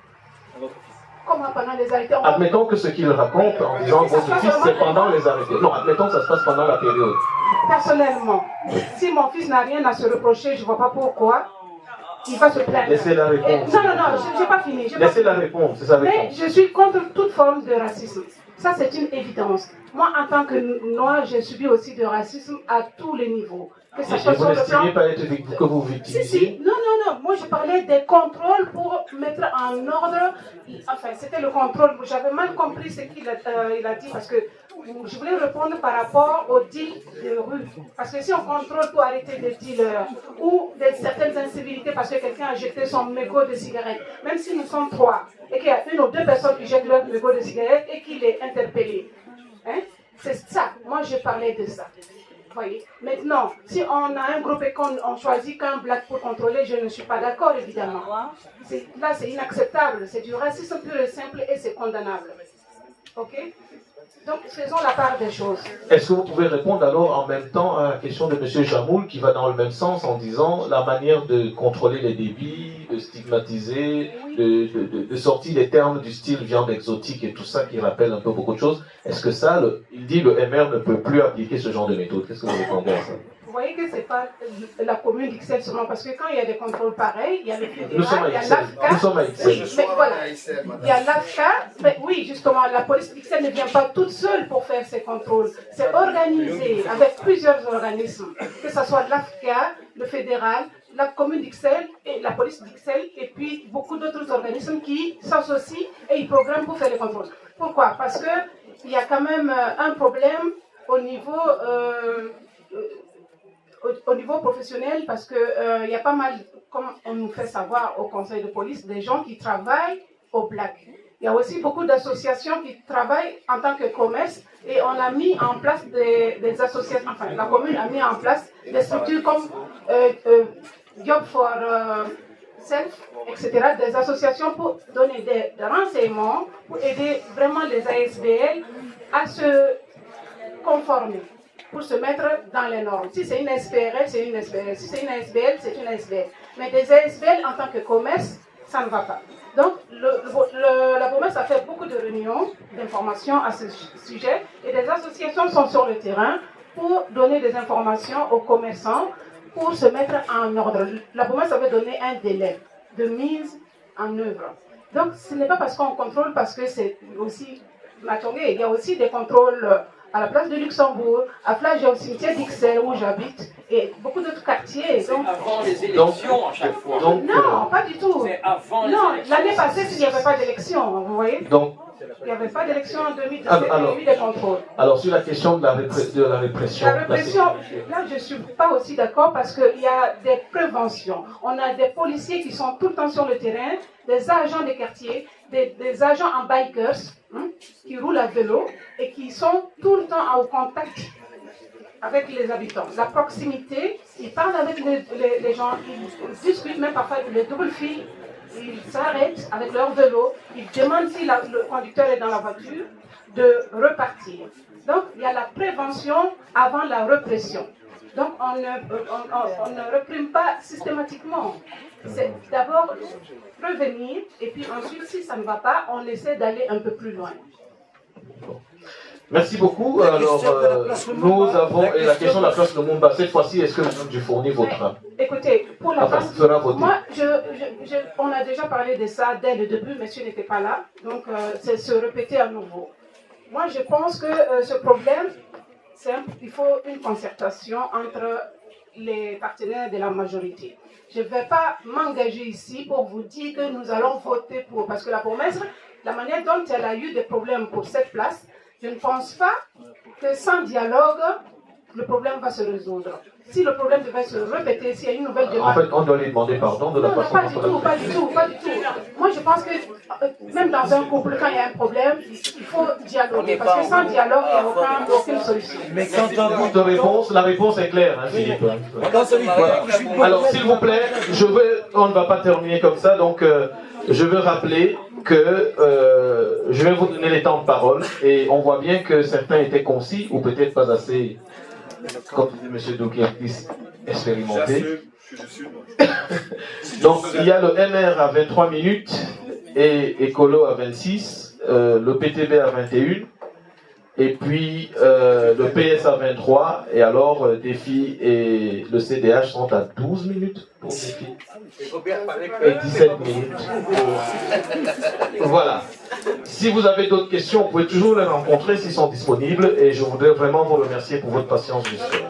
Comment pendant les arrêtés? Admettons que ce qu'il raconte en disant votre fils, c'est pendant les arrêtés. Non, admettons que ça se passe pendant la période. Personnellement, si mon fils n'a rien à se reprocher, je ne vois pas pourquoi il va se plaindre. Laissez-la répondre. Non, je n'ai pas fini. Laissez-la répondre, c'est sa réponse. Mais je suis contre toute forme de racisme. Ça, c'est une évidence. Moi, en tant que noire, j'ai subi aussi du racisme à tous les niveaux. Que ça soit vous n'estimez pas être que vous victimisez? Si. Non. Moi, je parlais des contrôles pour mettre en ordre. Enfin, c'était le contrôle. J'avais mal compris ce qu'il a dit parce que je voulais répondre par rapport aux deals de rue. Parce que si on contrôle pour arrêter des dealers ou certaines incivilités parce que quelqu'un a jeté son mégot de cigarette, même si nous sommes 3 et qu'il y a 1 ou 2 personnes qui jettent leur mégot de cigarette et qu'il est interpellé. Hein? C'est ça. Moi, je parlais de ça. Voyez. Maintenant, si on a un groupe et qu'on choisit qu'un black pour contrôler, je ne suis pas d'accord, évidemment. Là, c'est inacceptable. C'est du racisme pur et simple et c'est condamnable. Ok? Donc, faisons la part des choses. Est-ce que vous pouvez répondre alors en même temps à la question de M. Jamoul qui va dans le même sens en disant la manière de contrôler les débits, de stigmatiser, de sortir des termes du style viande exotique et tout ça qui rappelle un peu beaucoup de choses. Est-ce que ça, il dit le MR ne peut plus appliquer ce genre de méthode? Qu'est-ce que vous répondez à ça? Vous voyez que ce n'est pas la commune d'Ixelles seulement, parce que quand il y a des contrôles pareils, il y a le fédéral, Nous sommes à il y a Ixelles. l'AFCA. Nous sommes à Ixelles. Oui, mais voilà. Il y a l'AFCA, mais oui, justement, la police d'Ixelles ne vient pas toute seule pour faire ces contrôles. C'est organisé avec plusieurs organismes, que ce soit l'AFCA, le fédéral, la commune d'Ixelles et la police d'Ixelles, et puis beaucoup d'autres organismes qui s'associent et ils programment pour faire les contrôles. Pourquoi? Parce qu'il y a quand même un problème au niveau professionnel, parce qu'il y a pas mal, comme on nous fait savoir au conseil de police, des gens qui travaillent au black. Il y a aussi beaucoup d'associations qui travaillent en tant que commerce et on a mis en place des associations, enfin la commune a mis en place des structures comme Job for Self, etc., des associations pour donner des renseignements, pour aider vraiment les ASBL à se conformer, pour se mettre dans les normes. Si c'est une SPRL, c'est une SPRL. Si c'est une ASBL, c'est une ASBL. Mais des ASBL en tant que commerce, ça ne va pas. Donc, la promesse a fait beaucoup de réunions d'informations à ce sujet et des associations sont sur le terrain pour donner des informations aux commerçants pour se mettre en ordre. La promesse avait donné un délai de mise en œuvre. Donc, ce n'est pas parce qu'on contrôle, parce que c'est aussi Matongé. Il y a aussi des contrôles à la place de Luxembourg, à Flage, au cimetière d'Ixelles où j'habite, et beaucoup d'autres quartiers. C'est avant les élections à chaque fois. Non, pas du tout. C'est avant les non, élections. L'année passée, il n'y avait pas d'élection, vous voyez. Donc, il n'y avait pas d'élection en 2017, il y a eu des contrôles. Alors, sur la question de la répression. La répression, là, je ne suis pas aussi d'accord parce qu'il y a des préventions. On a des policiers qui sont tout le temps sur le terrain, des agents des quartiers, des agents en bikers qui roulent à vélo et qui sont tout le temps au contact avec les habitants. La proximité, ils parlent avec les gens, ils discutent même parfois les double filles. Ils s'arrêtent avec leur vélo, ils demandent si le conducteur est dans la voiture, de repartir. Donc, il y a la prévention avant la répression. Donc, on ne réprime pas systématiquement. C'est d'abord prévenir, et puis ensuite, si ça ne va pas, on essaie d'aller un peu plus loin. Merci beaucoup. Alors, nous avons la question de la place Lumumba. Cette fois-ci, est-ce que vous fournissez votre... Écoutez, pour la place, voter. Moi, on a déjà parlé de ça dès le début, monsieur n'était pas là, donc c'est se répéter à nouveau. Moi, je pense que ce problème, il faut une concertation entre les partenaires de la majorité. Je ne vais pas m'engager ici pour vous dire que nous allons voter pour, parce que la promesse, la manière dont elle a eu des problèmes pour cette place, je ne pense pas que sans dialogue, le problème va se résoudre. Si le problème devait se répéter, s'il y a une nouvelle demande... En fait, on doit lui demander pardon de la façon pas du tout. Moi, je pense que même dans un couple, quand il y a un problème, il faut dialoguer. Parce que sans dialogue, il n'y a aucune solution. Mais quand la réponse est claire, hein, Philippe. Voilà. Alors, s'il vous plaît, on ne va pas terminer comme ça, donc je veux rappeler que je vais vous donner les temps de parole et on voit bien que certains étaient concis ou peut-être pas assez, comme disait M. Doukiakis, expérimenté. Donc il y a le MR à 23 minutes et Écolo à 26, le PTB à 21 et puis le PS à 23 et alors Défi et le CDH sont à 12 minutes pour Défi. Et 17 minutes. Voilà. Si vous avez d'autres questions, vous pouvez toujours les rencontrer s'ils sont disponibles et je voudrais vraiment vous remercier pour votre patience jusque-là.